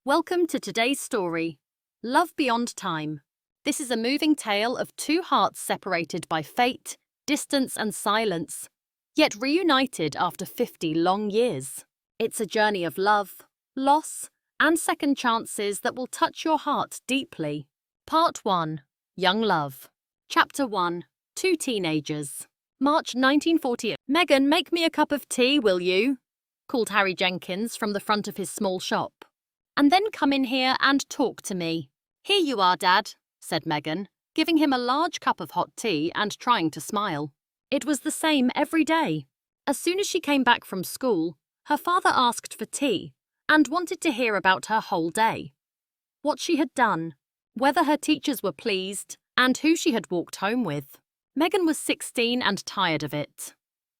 Welcome to today's story, Love Beyond Time. This is a moving tale of two hearts separated by fate, distance and silence, yet reunited after 50 long years. It's a journey of love, loss, and second chances that will touch your heart deeply. Part 1. Young Love. Chapter 1. Two Teenagers. March 1948. "Megan, make me a cup of tea, will you?" called Harry Jenkins from the front of his small shop. "And then come in here and talk to me." "Here you are, Dad," said Megan, giving him a large cup of hot tea and trying to smile. It was the same every day. As soon as she came back from school, her father asked for tea and wanted to hear about her whole day. What she had done, whether her teachers were pleased, and who she had walked home with. Megan was 16 and tired of it.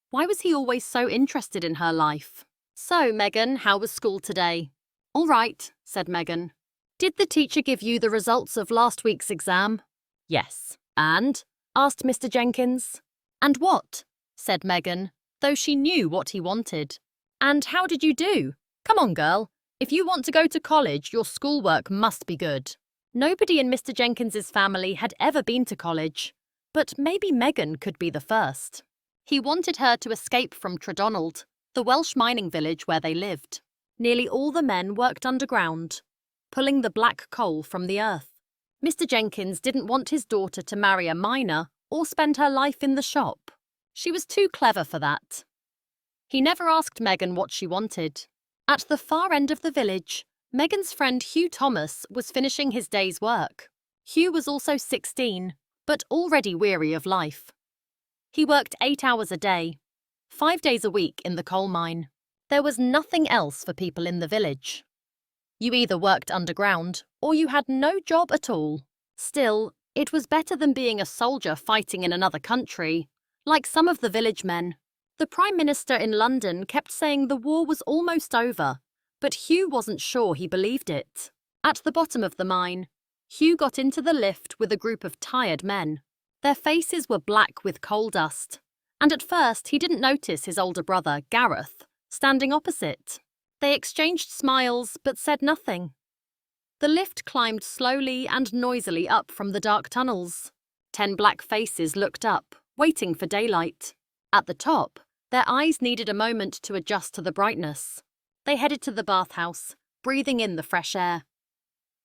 Why was he always so interested in her life? "So, Megan, how was school today?" "All right," said Megan. "Did the teacher give you the results of last week's exam?" "Yes." "And?" asked Mr. Jenkins. "And what?" said Megan, though she knew what he wanted. "And how did you do? Come on, girl. If you want to go to college, your schoolwork must be good." Nobody in Mr. Jenkins's family had ever been to college, but maybe Megan could be the first. He wanted her to escape from Tredonald, the Welsh mining village where they lived. Nearly all the men worked underground, pulling the black coal from the earth. Mr. Jenkins didn't want his daughter to marry a miner or spend her life in the shop. She was too clever for that. He never asked Megan what she wanted. At the far end of the village, Megan's friend Hugh Thomas was finishing his day's work. Hugh was also 16, but already weary of life. He worked 8 hours a day, 5 days a week in the coal mine. There was nothing else for people in the village. You either worked underground or you had no job at all. Still, it was better than being a soldier fighting in another country, like some of the village men. The Prime Minister in London kept saying the war was almost over, but Hugh wasn't sure he believed it. At the bottom of the mine, Hugh got into the lift with a group of tired men. Their faces were black with coal dust, and at first he didn't notice his older brother, Gareth, standing opposite. They exchanged smiles but said nothing. The lift climbed slowly and noisily up from the dark tunnels. 10 black faces looked up, waiting for daylight. At the top, their eyes needed a moment to adjust to the brightness. They headed to the bathhouse, breathing in the fresh air.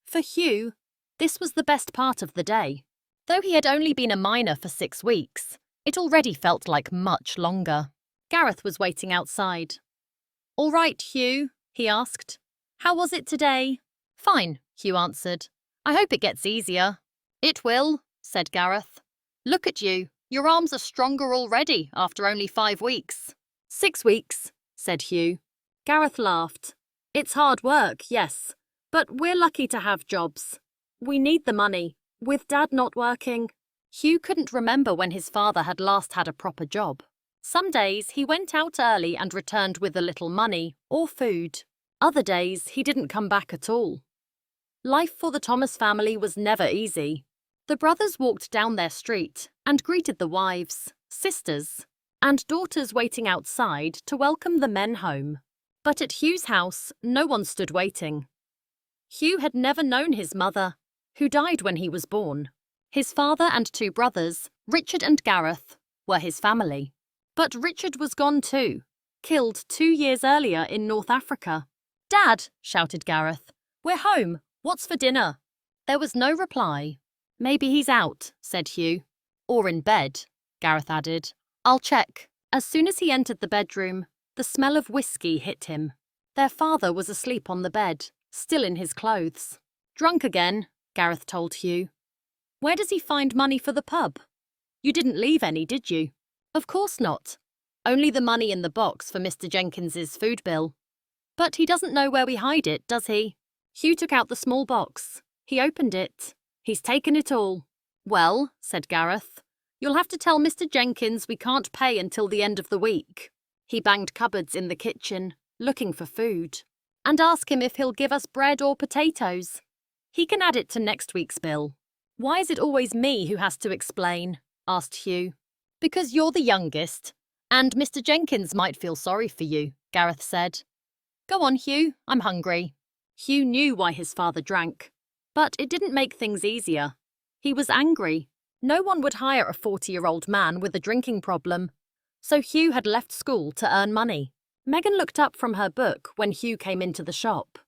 For Hugh, this was the best part of the day. Though he had only been a miner for 6 weeks, it already felt like much longer. Gareth was waiting outside. "All right, Hugh," he asked. "How was it today?" "Fine," Hugh answered. "I hope it gets easier." "It will," said Gareth. "Look at you. Your arms are stronger already after only 5 weeks. 6 weeks, said Hugh. Gareth laughed. "It's hard work, yes, but we're lucky to have jobs. We need the money, with Dad not working." Hugh couldn't remember when his father had last had a proper job. Some days he went out early and returned with a little money or food. Other days he didn't come back at all. Life for the Thomas family was never easy. The brothers walked down their street and greeted the wives, sisters, and daughters waiting outside to welcome the men home. But at Hugh's house, no one stood waiting. Hugh had never known his mother, who died when he was born. His father and 2 brothers, Richard and Gareth, were his family. But Richard was gone too, killed 2 years earlier in North Africa. "Dad," shouted Gareth, "we're home. What's for dinner?" There was no reply. "Maybe he's out," said Hugh. "Or in bed," Gareth added. "I'll check." As soon as he entered the bedroom, the smell of whiskey hit him. Their father was asleep on the bed, still in his clothes. "Drunk again," Gareth told Hugh. "Where does he find money for the pub? You didn't leave any, did you?" "Of course not. Only the money in the box for Mr. Jenkins's food bill." "But he doesn't know where we hide it, does he?" Hugh took out the small box. He opened it. "He's taken it all." "Well," said Gareth, "you'll have to tell Mr. Jenkins we can't pay until the end of the week." He banged cupboards in the kitchen, looking for food. "And ask him if he'll give us bread or potatoes. He can add it to next week's bill." "Why is it always me who has to explain?" asked Hugh. "Because you're the youngest, and Mr. Jenkins might feel sorry for you," Gareth said. "Go on, Hugh, I'm hungry." Hugh knew why his father drank, but it didn't make things easier. He was angry. No one would hire a 40-year-old man with a drinking problem, so Hugh had left school to earn money. Megan looked up from her book when Hugh came into the shop.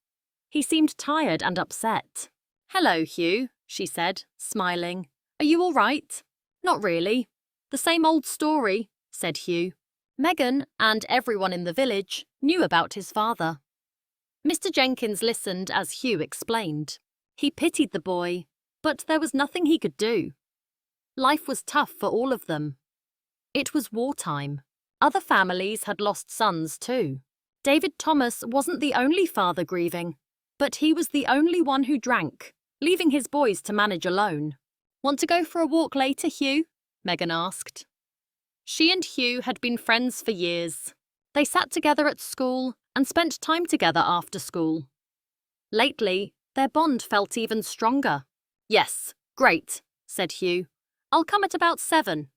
He seemed tired and upset. "Hello, Hugh," she said, smiling. "Are you all right?" "Not really. The same old story," said Hugh. Megan and everyone in the village knew about his father. Mr. Jenkins listened as Hugh explained. He pitied the boy, but there was nothing he could do. Life was tough for all of them. It was wartime. Other families had lost sons too. David Thomas wasn't the only father grieving, but he was the only one who drank, leaving his boys to manage alone. "Want to go for a walk later, Hugh?" Megan asked. She and Hugh had been friends for years. They sat together at school and spent time together after school. Lately, their bond felt even stronger. "Yes, great," said Hugh. "I'll come at about 7.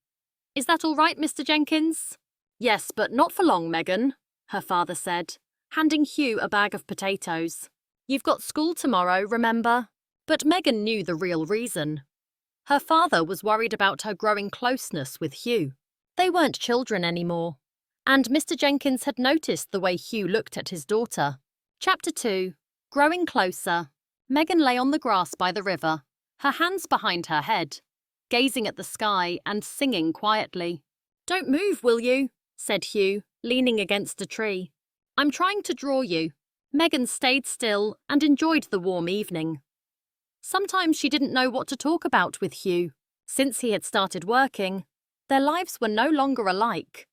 Is that all right, Mr. Jenkins?" "Yes, but not for long, Megan," her father said, handing Hugh a bag of potatoes. "You've got school tomorrow, remember?" But Megan knew the real reason. Her father was worried about her growing closeness with Hugh. They weren't children anymore, and Mr. Jenkins had noticed the way Hugh looked at his daughter. Chapter 2. Growing Closer. Megan lay on the grass by the river, her hands behind her head, gazing at the sky and singing quietly. "Don't move, will you?" said Hugh, leaning against a tree. "I'm trying to draw you." Megan stayed still and enjoyed the warm evening. Sometimes she didn't know what to talk about with Hugh. Since he had started working, their lives were no longer alike,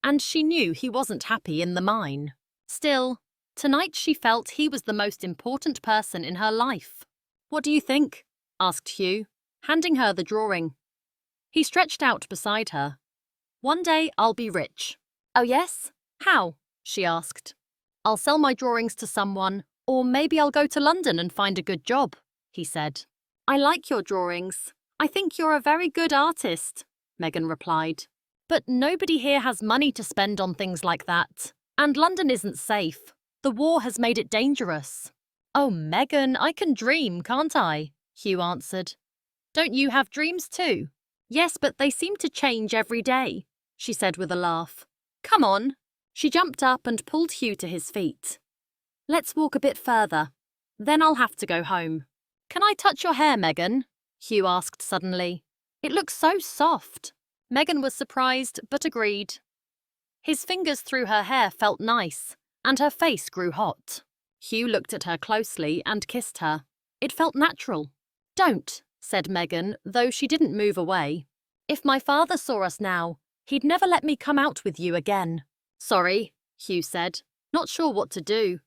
and she knew he wasn't happy in the mine. Still, tonight she felt he was the most important person in her life. "What do you think?" asked Hugh, handing her the drawing. He stretched out beside her. "One day I'll be rich." "Oh yes? How?" she asked. "I'll sell my drawings to someone, or maybe I'll go to London and find a good job," he said. "I like your drawings. I think you're a very good artist," Megan replied. "But nobody here has money to spend on things like that. And London isn't safe. The war has made it dangerous." "Oh, Megan, I can dream, can't I?" Hugh answered. "Don't you have dreams too?" "Yes, but they seem to change every day," she said with a laugh. "Come on." She jumped up and pulled Hugh to his feet. "Let's walk a bit further. Then I'll have to go home." "Can I touch your hair, Megan?" Hugh asked suddenly. "It looks so soft." Megan was surprised, but agreed. His fingers through her hair felt nice, and her face grew hot. Hugh looked at her closely and kissed her. It felt natural. "Don't," said Megan, though she didn't move away. "If my father saw us now, he'd never let me come out with you again." "Sorry," Hugh said, not sure what to do.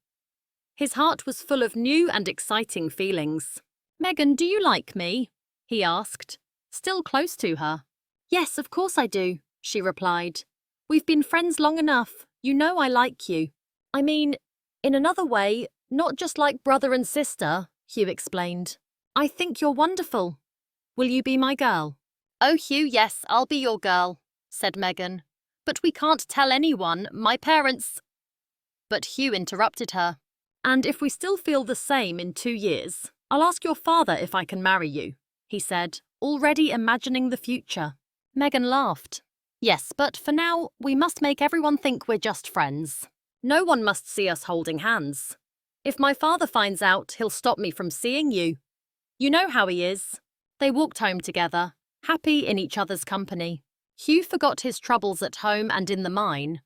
His heart was full of new and exciting feelings. "Megan, do you like me?" he asked, still close to her. "Yes, of course I do," she replied. "We've been friends long enough. You know I like you. I mean, in another way, not just like brother and sister," Hugh explained. "I think you're wonderful. Will you be my girl?" "Oh, Hugh, yes, I'll be your girl," said Megan. "But we can't tell anyone, my parents—" But Hugh interrupted her. "And if we still feel the same in 2 years, I'll ask your father if I can marry you," he said, already imagining the future. Megan laughed. "Yes, but for now, we must make everyone think we're just friends. No one must see us holding hands. If my father finds out, he'll stop me from seeing you. You know how he is." They walked home together, happy in each other's company. Hugh forgot his troubles at home and in the mine,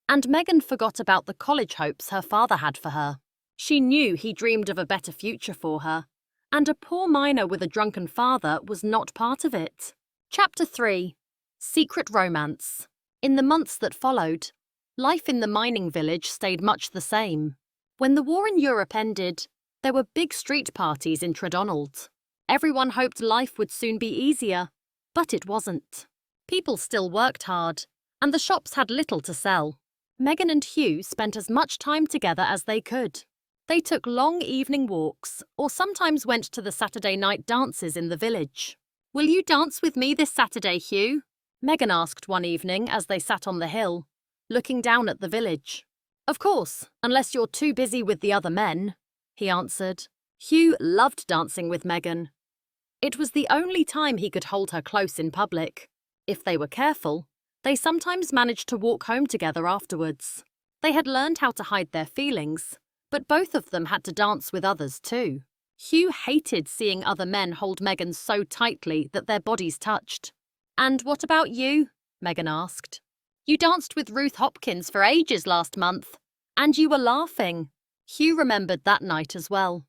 and Megan forgot about the college hopes her father had for her. She knew he dreamed of a better future for her, and a poor miner with a drunken father was not part of it. Chapter 3. Secret Romance. In the months that followed, life in the mining village stayed much the same. When the war in Europe ended, there were big street parties in Tredonald. Everyone hoped life would soon be easier, but it wasn't. People still worked hard, and the shops had little to sell. Megan and Hugh spent as much time together as they could. They took long evening walks, or sometimes went to the Saturday night dances in the village. "Will you dance with me this Saturday, Hugh?" Megan asked one evening as they sat on the hill, looking down at the village. "Of course, unless you're too busy with the other men," he answered. Hugh loved dancing with Megan. It was the only time he could hold her close in public. If they were careful, they sometimes managed to walk home together afterwards. They had learned how to hide their feelings, but both of them had to dance with others too. Hugh hated seeing other men hold Megan so tightly that their bodies touched. "And what about you?" Megan asked. "You danced with Ruth Hopkins for ages last month, and you were laughing." Hugh remembered that night as well.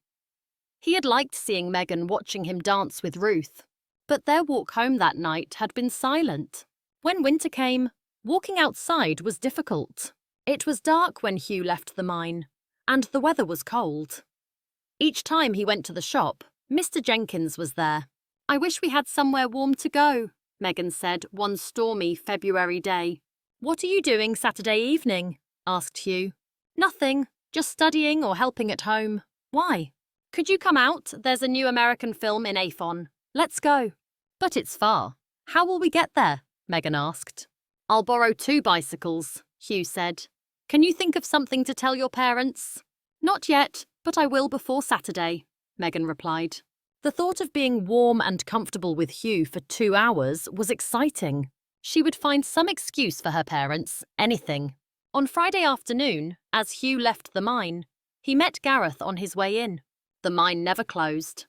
He had liked seeing Megan watching him dance with Ruth, but their walk home that night had been silent. When winter came, walking outside was difficult. It was dark when Hugh left the mine, and the weather was cold. Each time he went to the shop, Mr. Jenkins was there. "I wish we had somewhere warm to go," Megan said one stormy February day. "What are you doing Saturday evening?" asked Hugh. "Nothing, just studying or helping at home." "Why?" "Could you come out? There's a new American film in Avon. Let's go." "But it's far. How will we get there?" Megan asked. "I'll borrow 2 bicycles," Hugh said. "Can you think of something to tell your parents?" "Not yet, but I will before Saturday," Megan replied. The thought of being warm and comfortable with Hugh for 2 hours was exciting. She would find some excuse for her parents, anything. On Friday afternoon, as Hugh left the mine, he met Gareth on his way in. The mine never closed.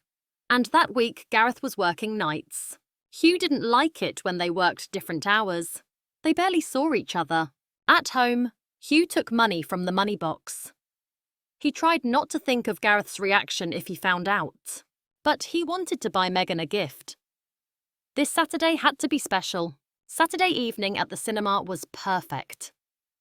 And that week, Gareth was working nights. Hugh didn't like it when they worked different hours. They barely saw each other. At home, Hugh took money from the money box. He tried not to think of Gareth's reaction if he found out. But he wanted to buy Megan a gift. This Saturday had to be special. Saturday evening at the cinema was perfect.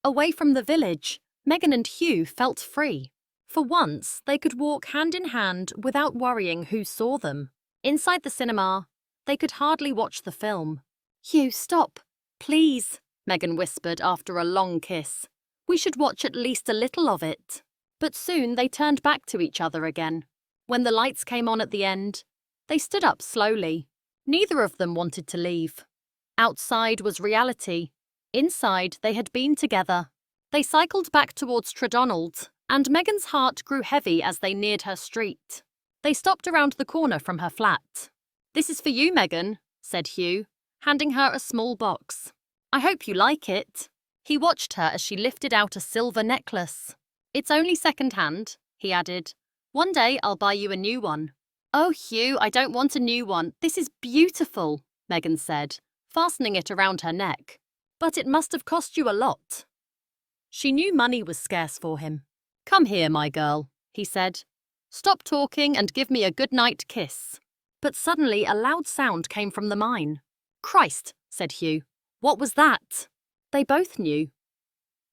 Away from the village, Megan and Hugh felt free. For once, they could walk hand in hand without worrying who saw them. Inside the cinema, they could hardly watch the film. "Hugh, stop, please," Megan whispered after a long kiss. "We should watch at least a little of it." But soon they turned back to each other again. When the lights came on at the end, they stood up slowly. Neither of them wanted to leave. Outside was reality. Inside, they had been together. They cycled back towards Tredonald, and Megan's heart grew heavy as they neared her street. They stopped around the corner from her flat. "This is for you, Megan," said Hugh, handing her a small box. "I hope you like it." He watched her as she lifted out a silver necklace. "It's only second-hand," he added. "One day I'll buy you a new one." "Oh, Hugh, I don't want a new one. This is beautiful," Megan said, fastening it around her neck. "But it must have cost you a lot." She knew money was scarce for him. "Come here, my girl," he said. "Stop talking and give me a good-night kiss." But suddenly a loud sound came from the mine. "Christ," said Hugh. "What was that?" They both knew.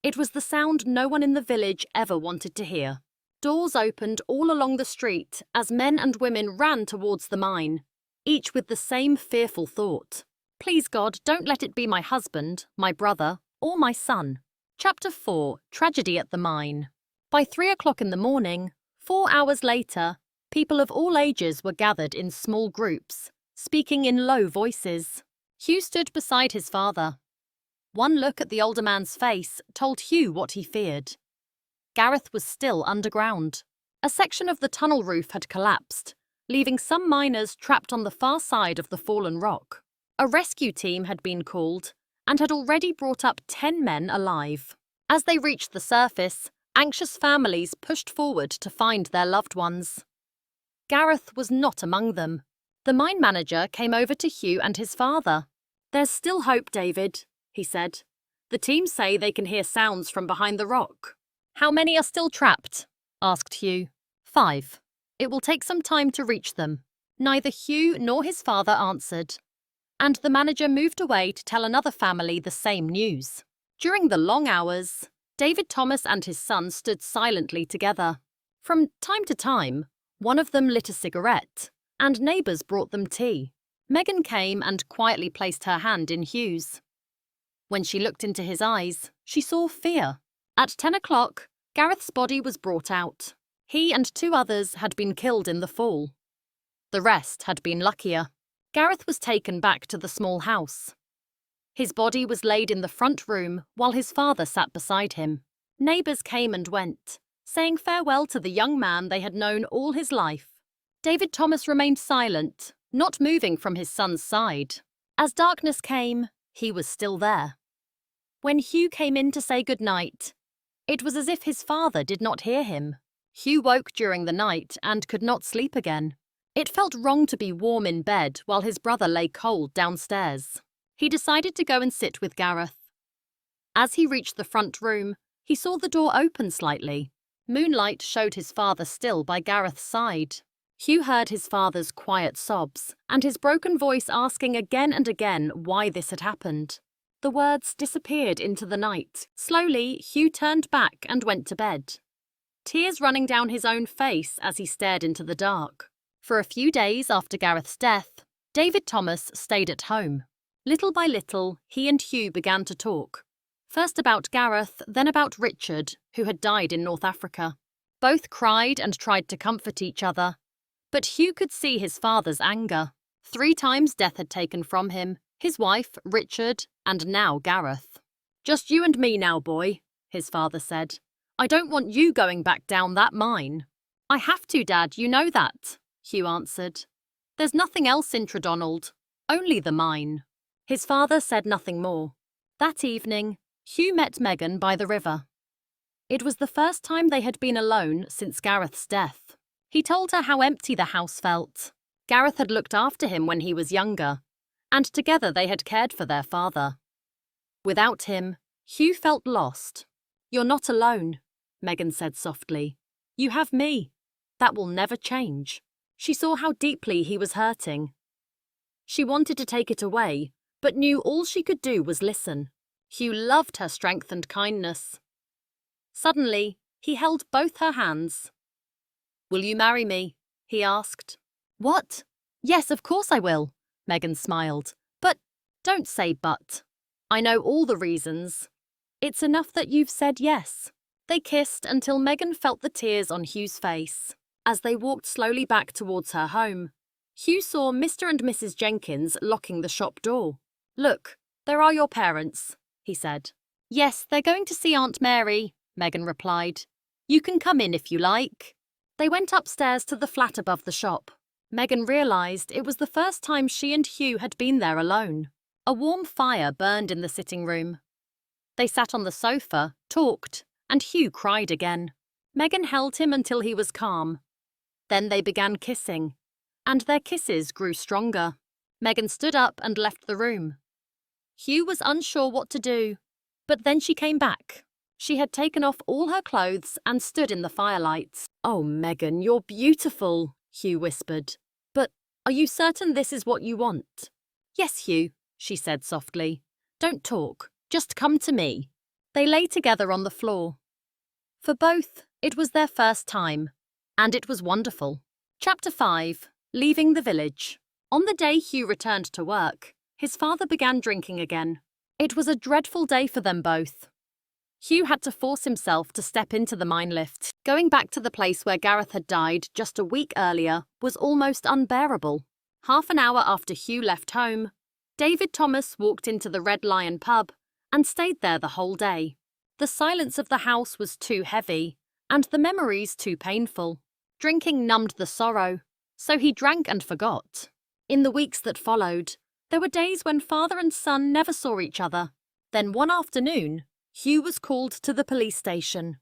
It was the sound no one in the village ever wanted to hear. Doors opened all along the street as men and women ran towards the mine, each with the same fearful thought. "Please God, don't let it be my husband, my brother, or my son." Chapter 4. Tragedy at the Mine. By 3 o'clock in the morning, 4 hours later, people of all ages were gathered in small groups, speaking in low voices. Hugh stood beside his father. One look at the older man's face told Hugh what he feared. Gareth was still underground. A section of the tunnel roof had collapsed, leaving some miners trapped on the far side of the fallen rock. A rescue team had been called and had already brought up 10 men alive. As they reached the surface, anxious families pushed forward to find their loved ones. Gareth was not among them. The mine manager came over to Hugh and his father. "There's still hope, David," he said. "The team say they can hear sounds from behind the rock." "How many are still trapped?" asked Hugh. 5. "It will take some time to reach them." Neither Hugh nor his father answered, and the manager moved away to tell another family the same news. During the long hours, David Thomas and his son stood silently together. From time to time, one of them lit a cigarette, and neighbours brought them tea. Megan came and quietly placed her hand in Hugh's. When she looked into his eyes, she saw fear. At 10 o'clock, Gareth's body was brought out. He and 2 others had been killed in the fall. The rest had been luckier. Gareth was taken back to the small house. His body was laid in the front room while his father sat beside him. Neighbours came and went. saying farewell to the young man they had known all his life. David Thomas remained silent, not moving from his son's side. As darkness came, he was still there. When Hugh came in to say goodnight, it was as if his father did not hear him. Hugh woke during the night and could not sleep again. It felt wrong to be warm in bed while his brother lay cold downstairs. He decided to go and sit with Gareth. As he reached the front room, he saw the door open slightly. Moonlight showed his father still by Gareth's side. Hugh heard his father's quiet sobs and his broken voice asking again and again why this had happened. The words disappeared into the night. Slowly, Hugh turned back and went to bed, tears running down his own face as he stared into the dark. For a few days after Gareth's death, David Thomas stayed at home. Little by little, he and Hugh began to talk. First about Gareth, then about Richard, who had died in North Africa. Both cried and tried to comfort each other, but Hugh could see his father's anger. 3 times death had taken from him, his wife, Richard, and now Gareth. "Just you and me now, boy," his father said. "I don't want you going back down that mine." "I have to, Dad, you know that," Hugh answered. "There's nothing else in Tredonald, only the mine." His father said nothing more. That evening, Hugh met Megan by the river. It was the first time they had been alone since Gareth's death. He told her how empty the house felt. Gareth had looked after him when he was younger, and together they had cared for their father. Without him, Hugh felt lost. "You're not alone," Megan said softly. "You have me. That will never change." She saw how deeply he was hurting. She wanted to take it away, but knew all she could do was listen. Hugh loved her strength and kindness. Suddenly, he held both her hands. "Will you marry me?" he asked. "What? Yes, of course I will," Megan smiled. "But don't say but. I know all the reasons. It's enough that you've said yes." They kissed until Megan felt the tears on Hugh's face. As they walked slowly back towards her home, Hugh saw Mr. and Mrs. Jenkins locking the shop door. "Look, there are your parents," he said. "Yes, they're going to see Aunt Mary," Megan replied. "You can come in if you like." They went upstairs to the flat above the shop. Megan realised it was the first time she and Hugh had been there alone. A warm fire burned in the sitting room. They sat on the sofa, talked, and Hugh cried again. Megan held him until he was calm. Then they began kissing, and their kisses grew stronger. Megan stood up and left the room. Hugh was unsure what to do, but then she came back. She had taken off all her clothes and stood in the firelight. "Oh, Megan, you're beautiful," Hugh whispered. "But are you certain this is what you want?" "Yes, Hugh," she said softly. "Don't talk, just come to me." They lay together on the floor. For both, it was their first time, and it was wonderful. Chapter 5. Leaving the village. On the day Hugh returned to work, his father began drinking again. It was a dreadful day for them both. Hugh had to force himself to step into the mine lift. Going back to the place where Gareth had died just a week earlier was almost unbearable. Half an hour after Hugh left home, David Thomas walked into the Red Lion pub and stayed there the whole day. The silence of the house was too heavy, and the memories too painful. Drinking numbed the sorrow, so he drank and forgot. In the weeks that followed, there were days when father and son never saw each other. Then one afternoon, Hugh was called to the police station.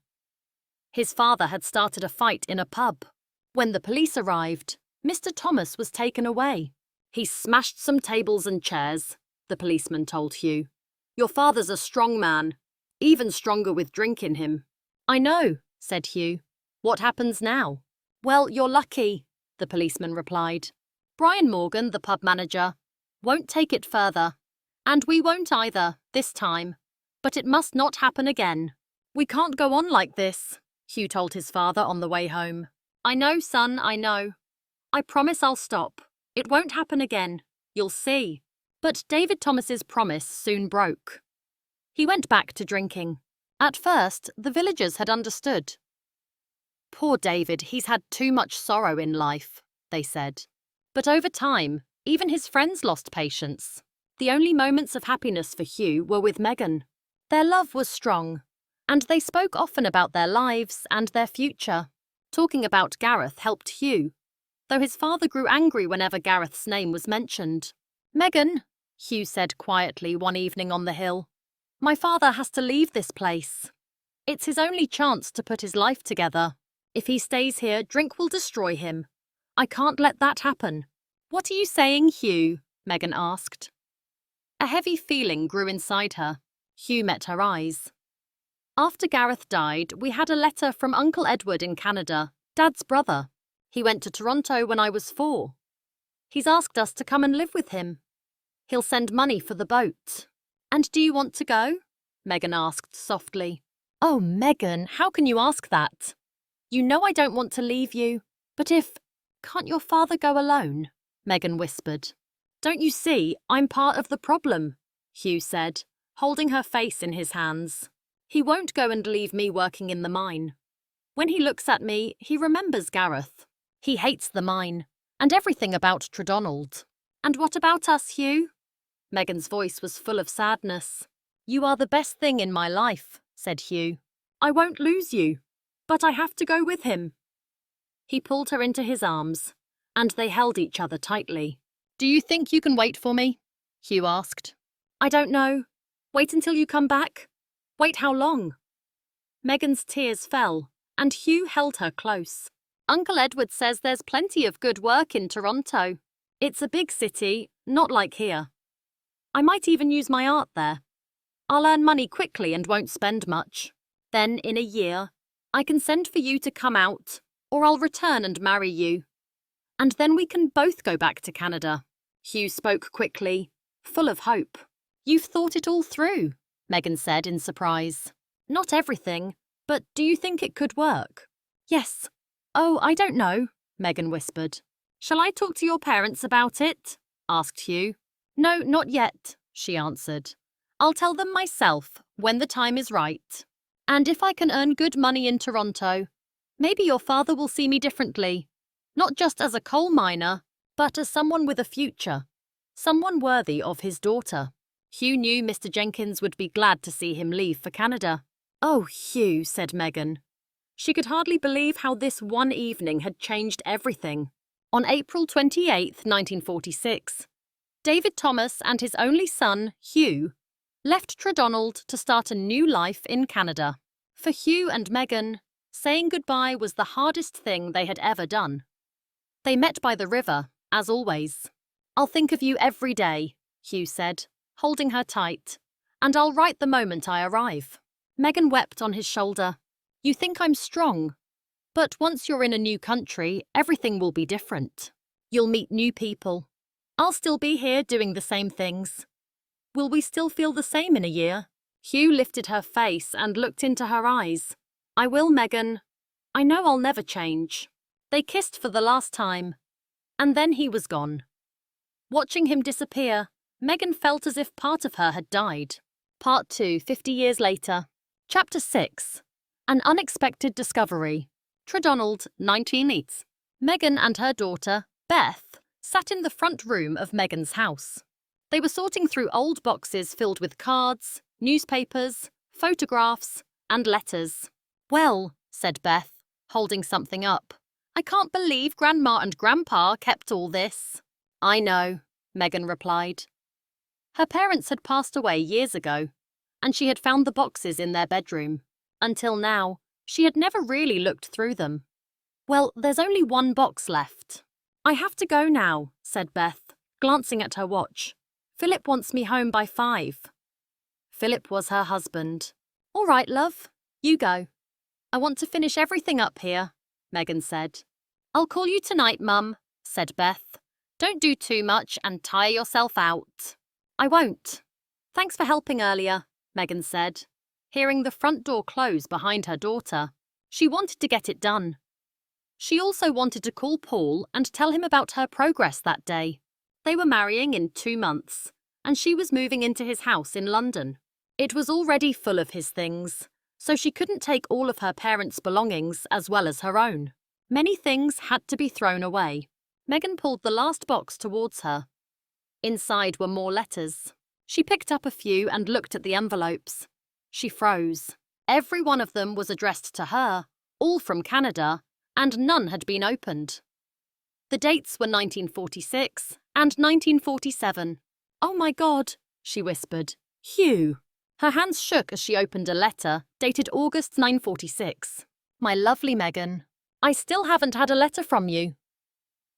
His father had started a fight in a pub. When the police arrived, Mr. Thomas was taken away. "He smashed some tables and chairs," the policeman told Hugh. "Your father's a strong man, even stronger with drink in him." "I know," said Hugh. "What happens now?" "Well, you're lucky," the policeman replied. "Brian Morgan, the pub manager, won't take it further. And we won't either, this time. But it must not happen again." "We can't go on like this," Hugh told his father on the way home. "I know, son, I know. I promise I'll stop. It won't happen again. You'll see." But David Thomas's promise soon broke. He went back to drinking. At first, the villagers had understood. "Poor David, he's had too much sorrow in life," they said. But over time, even his friends lost patience. The only moments of happiness for Hugh were with Megan. Their love was strong, And they spoke often about their lives and their future. Talking about Gareth helped Hugh, though his father grew angry whenever Gareth's name was mentioned. "Megan," Hugh said quietly one evening on the hill, "my father has to leave this place. It's his only chance to put his life together. If he stays here, drink will destroy him. I can't let that happen." "What are you saying, Hugh?" Megan asked. A heavy feeling grew inside her. Hugh met her eyes. "After Gareth died, we had a letter from Uncle Edward in Canada, Dad's brother. He went to Toronto when I was 4. He's asked us to come and live with him. He'll send money for the boat." "And do you want to go?" Megan asked softly. "Oh, Megan, how can you ask that? You know I don't want to leave you. But can't your father go alone?" Megan whispered. "Don't you see, I'm part of the problem," Hugh said, holding her face in his hands. "He won't go and leave me working in the mine. When he looks at me, he remembers Gareth. He hates the mine, and everything about Tredonald." "And what about us, Hugh?" Megan's voice was full of sadness. "You are the best thing in my life," said Hugh. "I won't lose you, but I have to go with him." He pulled her into his arms, and they held each other tightly. "Do you think you can wait for me?" Hugh asked. "I don't know. Wait until you come back? Wait how long?" Megan's tears fell, and Hugh held her close. "Uncle Edward says there's plenty of good work in Toronto. It's a big city, not like here. I might even use my art there. I'll earn money quickly and won't spend much. Then, in a year, I can send for you to come out, or I'll return and marry you. And then we can both go back to Canada." Hugh spoke quickly, full of hope. "You've thought it all through," Megan said in surprise. "Not everything, but do you think it could work?" "Yes. Oh, I don't know," Megan whispered. "Shall I talk to your parents about it?" asked Hugh. "No, not yet," she answered. "I'll tell them myself when the time is right. And if I can earn good money in Toronto, maybe your father will see me differently. Not just as a coal miner, but as someone with a future. Someone worthy of his daughter." Hugh knew Mr. Jenkins would be glad to see him leave for Canada. "Oh, Hugh," said Megan. She could hardly believe how this one evening had changed everything. On April 28, 1946, David Thomas and his only son, Hugh, left Tredonald to start a new life in Canada. For Hugh and Megan, saying goodbye was the hardest thing they had ever done. They met by the river, as always. "I'll think of you every day," Hugh said, holding her tight, "and I'll write the moment I arrive." Megan wept on his shoulder. "You think I'm strong, but once you're in a new country, everything will be different. You'll meet new people. I'll still be here doing the same things. Will we still feel the same in a year?" Hugh lifted her face and looked into her eyes. "I will, Megan. I know I'll never change." They kissed for the last time, and then he was gone. Watching him disappear, Megan felt as if part of her had died. Part 2, 50 years later. Chapter 6. An Unexpected Discovery. Tredonald, 1980s. Megan and her daughter, Beth, sat in the front room of Megan's house. They were sorting through old boxes filled with cards, newspapers, photographs, and letters. "Well," said Beth, holding something up, "I can't believe Grandma and Grandpa kept all this." "I know," Megan replied. Her parents had passed away years ago, and she had found the boxes in their bedroom. Until now, she had never really looked through them. "Well, there's only one box left." "I have to go now," said Beth, glancing at her watch. "Philip wants me home by 5. Philip was her husband. "All right, love, you go. I want to finish everything up here," Megan said. "I'll call you tonight, Mum," said Beth. "Don't do too much and tire yourself out." "I won't. Thanks for helping earlier," Megan said, hearing the front door close behind her daughter. She wanted to get it done. She also wanted to call Paul and tell him about her progress that day. They were marrying in 2 months, and she was moving into his house in London. It was already full of his things, so she couldn't take all of her parents' belongings as well as her own. Many things had to be thrown away. Megan pulled the last box towards her. Inside were more letters. She picked up a few and looked at the envelopes. She froze. Every one of them was addressed to her, all from Canada, and none had been opened. The dates were 1946 and 1947. "Oh my God," she whispered. "Hugh." Her hands shook as she opened a letter dated August 946. "My lovely Megan, I still haven't had a letter from you.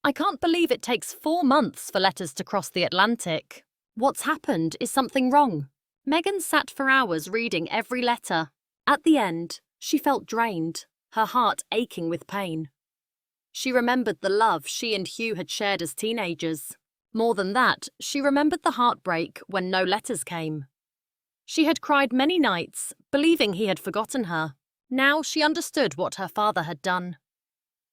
I can't believe it takes 4 months for letters to cross the Atlantic. What's happened? Is something wrong?" Megan sat for hours reading every letter. At the end, she felt drained, her heart aching with pain. She remembered the love she and Hugh had shared as teenagers. More than that, she remembered the heartbreak when no letters came. She had cried many nights, believing he had forgotten her. Now she understood what her father had done.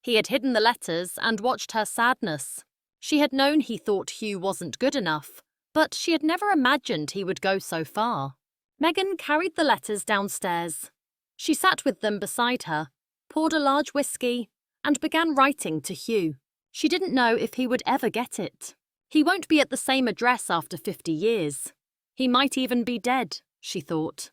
He had hidden the letters and watched her sadness. She had known he thought Hugh wasn't good enough, but she had never imagined he would go so far. Megan carried the letters downstairs. She sat with them beside her, poured a large whiskey, and began writing to Hugh. She didn't know if he would ever get it. He won't be at the same address after 50 years. He might even be dead, she thought.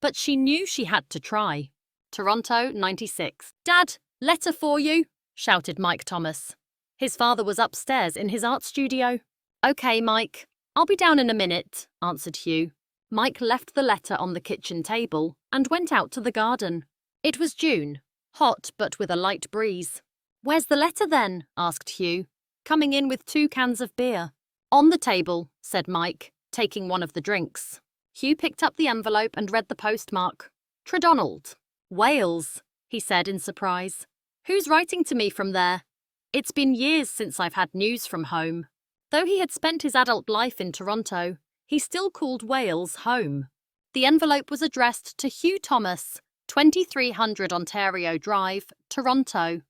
But she knew she had to try. Toronto, 96. "Dad, letter for you," shouted Mike Thomas. His father was upstairs in his art studio. "Okay, Mike, I'll be down in a minute," answered Hugh. Mike left the letter on the kitchen table and went out to the garden. It was June, hot but with a light breeze. "Where's the letter then?" asked Hugh, coming in with 2 cans of beer. "On the table," said Mike, taking one of the drinks. Hugh picked up the envelope and read the postmark. "Tredonald, Wales," he said in surprise. "Who's writing to me from there? It's been years since I've had news from home." Though he had spent his adult life in Toronto, he still called Wales home. The envelope was addressed to Hugh Thomas, 2300 Ontario Drive, Toronto,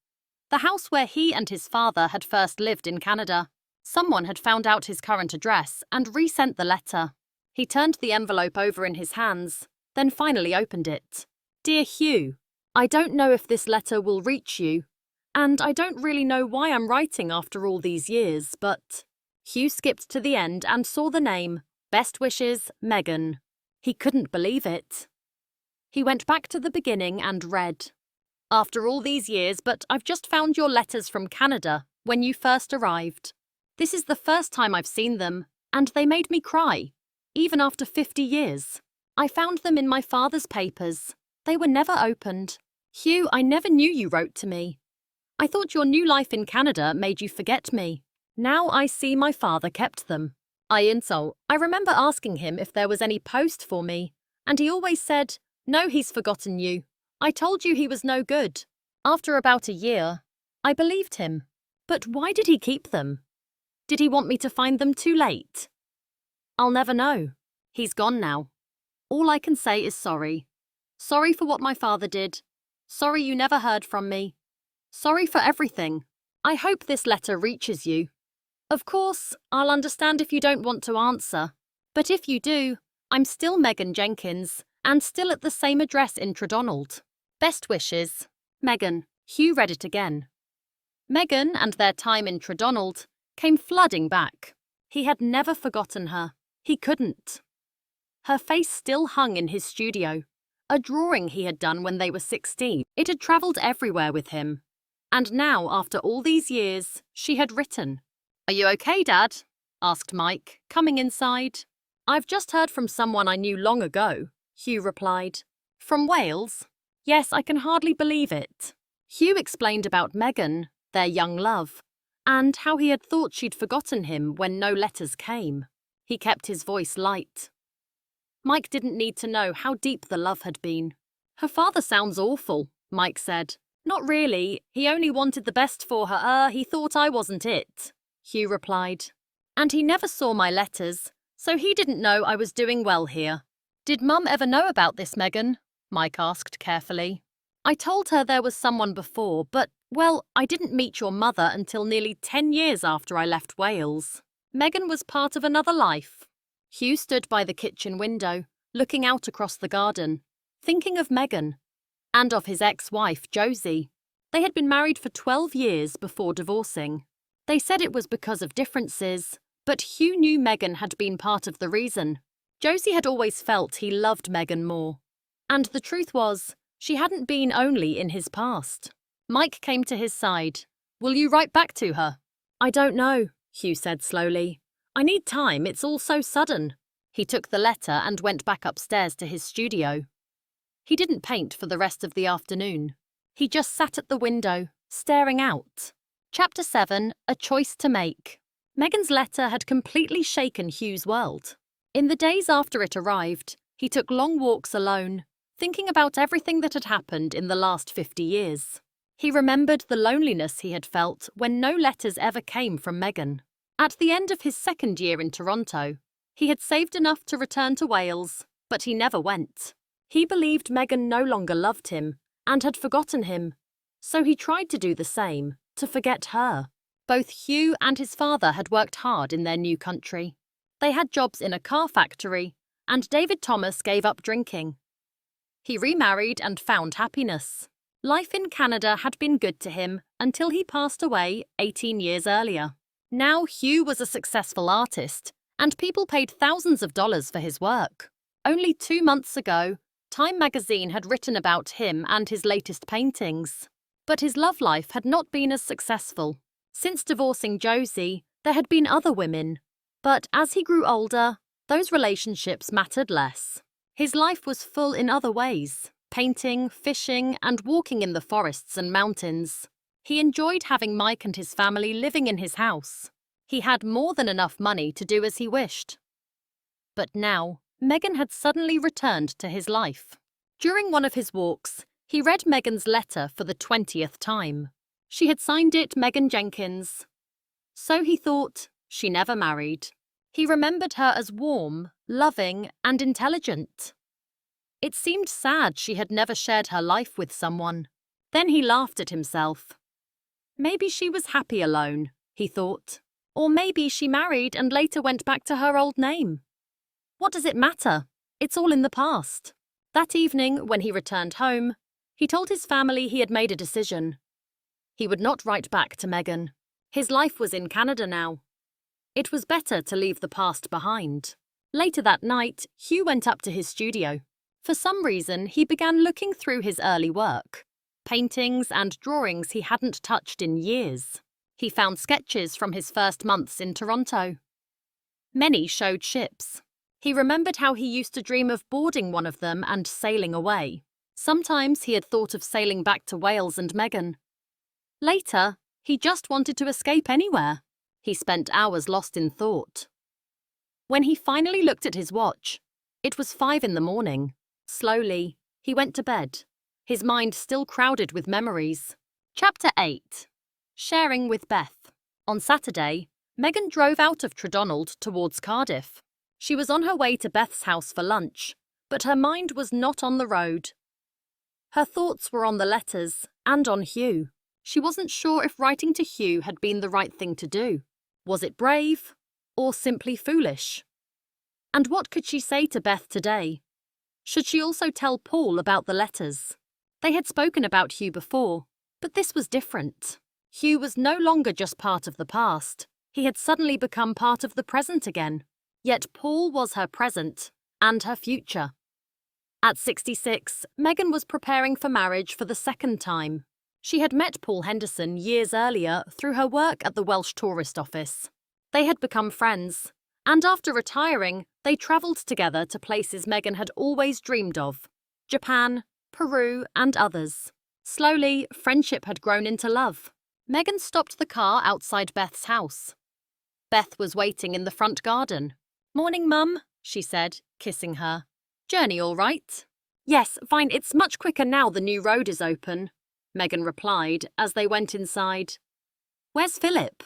the house where he and his father had first lived in Canada. Someone had found out his current address and resent the letter. He turned the envelope over in his hands, then finally opened it. "Dear Hugh, I don't know if this letter will reach you, and I don't really know why I'm writing after all these years, but..." Hugh skipped to the end and saw the name, "Best wishes, Megan." He couldn't believe it. He went back to the beginning and read, "After all these years, but I've just found your letters from Canada when you first arrived. This is the first time I've seen them, and they made me cry, even after 50 years. I found them in my father's papers. They were never opened. Hugh, I never knew you wrote to me. I thought your new life in Canada made you forget me. Now I see my father kept them. I remember asking him if there was any post for me, and he always said, 'No, he's forgotten you. I told you he was no good.' After about a year, I believed him. But why did he keep them? Did he want me to find them too late? I'll never know. He's gone now. All I can say is sorry. Sorry for what my father did. Sorry you never heard from me. Sorry for everything. I hope this letter reaches you. Of course, I'll understand if you don't want to answer. But if you do, I'm still Megan Jenkins, and still at the same address in Tredonald. Best wishes, Megan." Hugh read it again. Megan and their time in Tredonald came flooding back. He had never forgotten her. He couldn't. Her face still hung in his studio, a drawing he had done when they were 16. It had travelled everywhere with him. And now, after all these years, she had written. "Are you okay, Dad?" asked Mike, coming inside. "I've just heard from someone I knew long ago," Hugh replied. "From Wales? Yes, I can hardly believe it." Hugh explained about Megan, their young love, and how he had thought she'd forgotten him when no letters came. He kept his voice light. Mike didn't need to know how deep the love had been. "Her father sounds awful," Mike said. "Not really. He only wanted the best for her. He thought I wasn't it," Hugh replied. "And he never saw my letters, so he didn't know I was doing well here." "Did Mum ever know about this, Megan?" Mike asked carefully. "I told her there was someone before, but, well, I didn't meet your mother until nearly 10 years after I left Wales. Megan was part of another life." Hugh stood by the kitchen window, looking out across the garden, thinking of Megan, and of his ex-wife, Josie. They had been married for 12 years before divorcing. They said it was because of differences, but Hugh knew Megan had been part of the reason. Josie had always felt he loved Megan more. And the truth was, she hadn't been only in his past. Mike came to his side. "Will you write back to her?" "I don't know," Hugh said slowly. "I need time, it's all so sudden." He took the letter and went back upstairs to his studio. He didn't paint for the rest of the afternoon. He just sat at the window, staring out. Chapter 7, A Choice to Make. Megan's letter had completely shaken Hugh's world. In the days after it arrived, he took long walks alone, thinking about everything that had happened in the last 50 years. He remembered the loneliness he had felt when no letters ever came from Megan. At the end of his second year in Toronto, he had saved enough to return to Wales, but he never went. He believed Megan no longer loved him and had forgotten him, so he tried to do the same, to forget her. Both Hugh and his father had worked hard in their new country. They had jobs in a car factory, and David Thomas gave up drinking. He remarried and found happiness. Life in Canada had been good to him until he passed away 18 years earlier. Now Hugh was a successful artist, and people paid thousands of dollars for his work. Only 2 months ago, Time magazine had written about him and his latest paintings. But his love life had not been as successful. Since divorcing Josie, there had been other women. But as he grew older, those relationships mattered less. His life was full in other ways: painting, fishing, and walking in the forests and mountains. He enjoyed having Mike and his family living in his house. He had more than enough money to do as he wished. But now, Megan had suddenly returned to his life. During one of his walks, he read Megan's letter for the 20th time. She had signed it Megan Jenkins. So he thought, she never married. He remembered her as warm, loving, and intelligent. It seemed sad she had never shared her life with someone. Then he laughed at himself. Maybe she was happy alone, he thought. Or maybe she married and later went back to her old name. What does it matter? It's all in the past. That evening, when he returned home, he told his family he had made a decision. He would not write back to Megan. His life was in Canada now. It was better to leave the past behind. Later that night, Hugh went up to his studio. For some reason, he began looking through his early work. Paintings and drawings he hadn't touched in years. He found sketches from his first months in Toronto. Many showed ships. He remembered how he used to dream of boarding one of them and sailing away. Sometimes he had thought of sailing back to Wales and Megan. Later, he just wanted to escape anywhere. He spent hours lost in thought. When he finally looked at his watch, it was 5 a.m. Slowly, he went to bed, his mind still crowded with memories. Chapter 8. Sharing with Beth. On Saturday, Megan drove out of Tredonald towards Cardiff. She was on her way to Beth's house for lunch, but her mind was not on the road. Her thoughts were on the letters and on Hugh. She wasn't sure if writing to Hugh had been the right thing to do. Was it brave or simply foolish? And what could she say to Beth today? Should she also tell Paul about the letters? They had spoken about Hugh before, but this was different. Hugh was no longer just part of the past. He had suddenly become part of the present again. Yet Paul was her present and her future. At 66, Megan was preparing for marriage for the second time. She had met Paul Henderson years earlier through her work at the Welsh Tourist Office. They had become friends, and after retiring, they travelled together to places Megan had always dreamed of: Japan, Peru, and others. Slowly, friendship had grown into love. Megan stopped the car outside Beth's house. Beth was waiting in the front garden. "Morning, Mum," she said, kissing her. "Journey all right?" "Yes, fine, it's much quicker now the new road is open," Megan replied as they went inside. "Where's Philip?"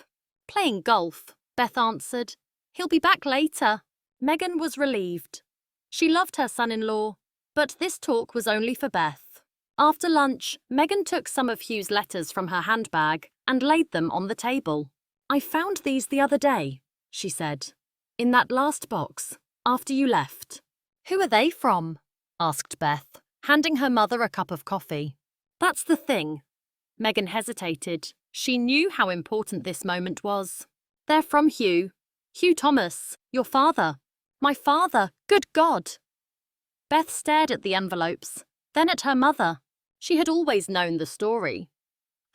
"Playing golf," Beth answered. "He'll be back later." Megan was relieved. She loved her son-in-law, but this talk was only for Beth. After lunch, Megan took some of Hugh's letters from her handbag and laid them on the table. "I found these the other day," she said, "in that last box, after you left." "Who are they from?" asked Beth, handing her mother a cup of coffee. "That's the thing." Megan hesitated. She knew how important this moment was. "They're from Hugh. Hugh Thomas, your father." "My father? Good God!" Beth stared at the envelopes, then at her mother. She had always known the story.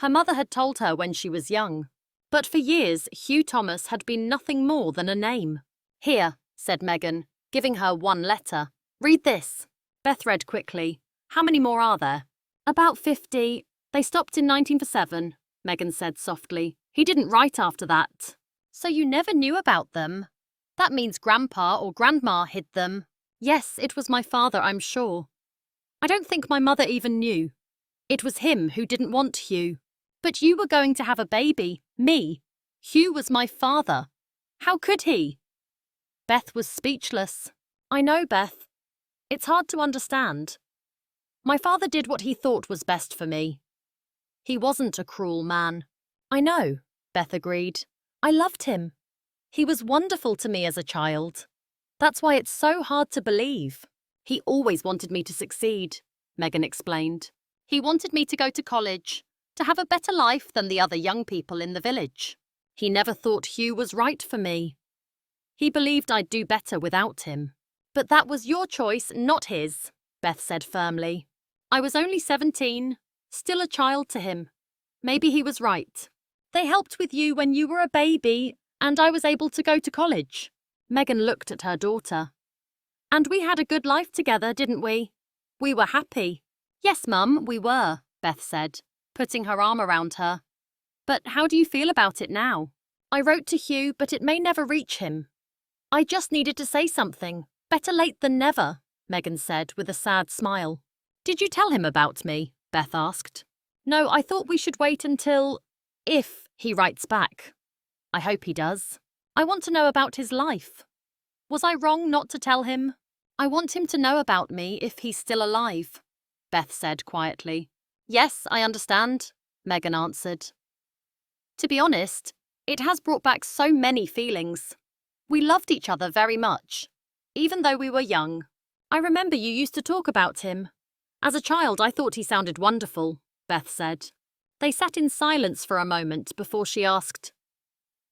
Her mother had told her when she was young. But for years, Hugh Thomas had been nothing more than a name. "Here," said Megan, giving her one letter. "Read this." Beth read quickly. "How many more are there?" "About 50. They stopped in 1947, Megan said softly. "He didn't write after that." "So you never knew about them? That means Grandpa or Grandma hid them." "Yes, it was my father, I'm sure. I don't think my mother even knew. It was him who didn't want Hugh. But you were going to have a baby, me. Hugh was my father. How could he?" Beth was speechless. "I know, Beth. It's hard to understand. My father did what he thought was best for me. He wasn't a cruel man." "I know," Beth agreed. "I loved him. He was wonderful to me as a child. That's why it's so hard to believe." "He always wanted me to succeed," Megan explained. "He wanted me to go to college, to have a better life than the other young people in the village. He never thought Hugh was right for me. He believed I'd do better without him." "But that was your choice, not his," Beth said firmly. "I was only 17, still a child to him. Maybe he was right. They helped with you when you were a baby, and I was able to go to college." Megan looked at her daughter. "And we had a good life together, didn't we? We were happy." "Yes, Mum, we were," Beth said, putting her arm around her. "But how do you feel about it now?" "I wrote to Hugh, but it may never reach him. I just needed to say something. Better late than never," Megan said with a sad smile. "Did you tell him about me?" Beth asked. "No, I thought we should wait until... if he writes back. I hope he does. I want to know about his life. Was I wrong not to tell him? I want him to know about me if he's still alive," Beth said quietly. "Yes, I understand," Megan answered. "To be honest, it has brought back so many feelings. We loved each other very much, even though we were young. I remember you used to talk about him. As a child, I thought he sounded wonderful," Beth said. They sat in silence for a moment before she asked,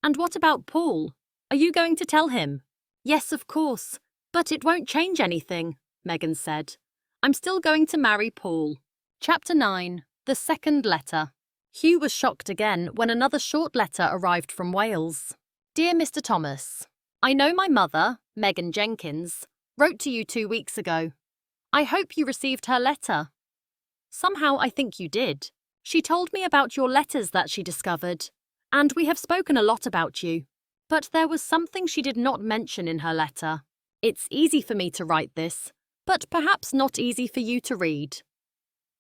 "And what about Paul? Are you going to tell him?" "Yes, of course, but it won't change anything," Megan said. "I'm still going to marry Paul." Chapter 9. The Second Letter. Hugh was shocked again when another short letter arrived from Wales. "Dear Mr. Thomas, I know my mother, Megan Jenkins, wrote to you 2 weeks ago. I hope you received her letter. Somehow I think you did. She told me about your letters that she discovered, and we have spoken a lot about you. But there was something she did not mention in her letter. It's easy for me to write this, but perhaps not easy for you to read.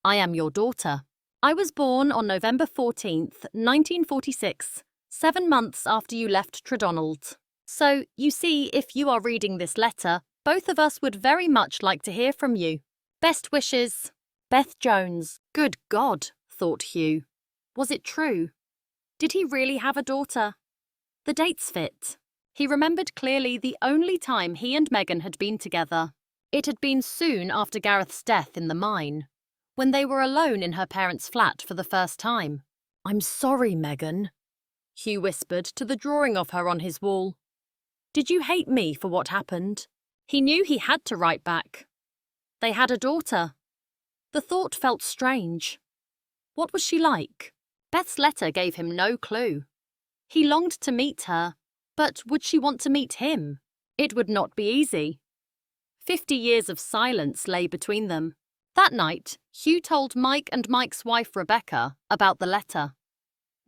I am your daughter. I was born on November 14th, 1946, 7 months after you left Tredonald. So, you see, if you are reading this letter, both of us would very much like to hear from you. Best wishes, Beth Jones." Good God, thought Hugh. Was it true? Did he really have a daughter? The dates fit. He remembered clearly the only time he and Megan had been together. It had been soon after Gareth's death in the mine, when they were alone in her parents' flat for the first time. "I'm sorry, Megan," Hugh whispered to the drawing of her on his wall. "Did you hate me for what happened?" He knew he had to write back. They had a daughter. The thought felt strange. What was she like? Beth's letter gave him no clue. He longed to meet her, but would she want to meet him? It would not be easy. 50 years of silence lay between them. That night, Hugh told Mike and Mike's wife Rebecca about the letter.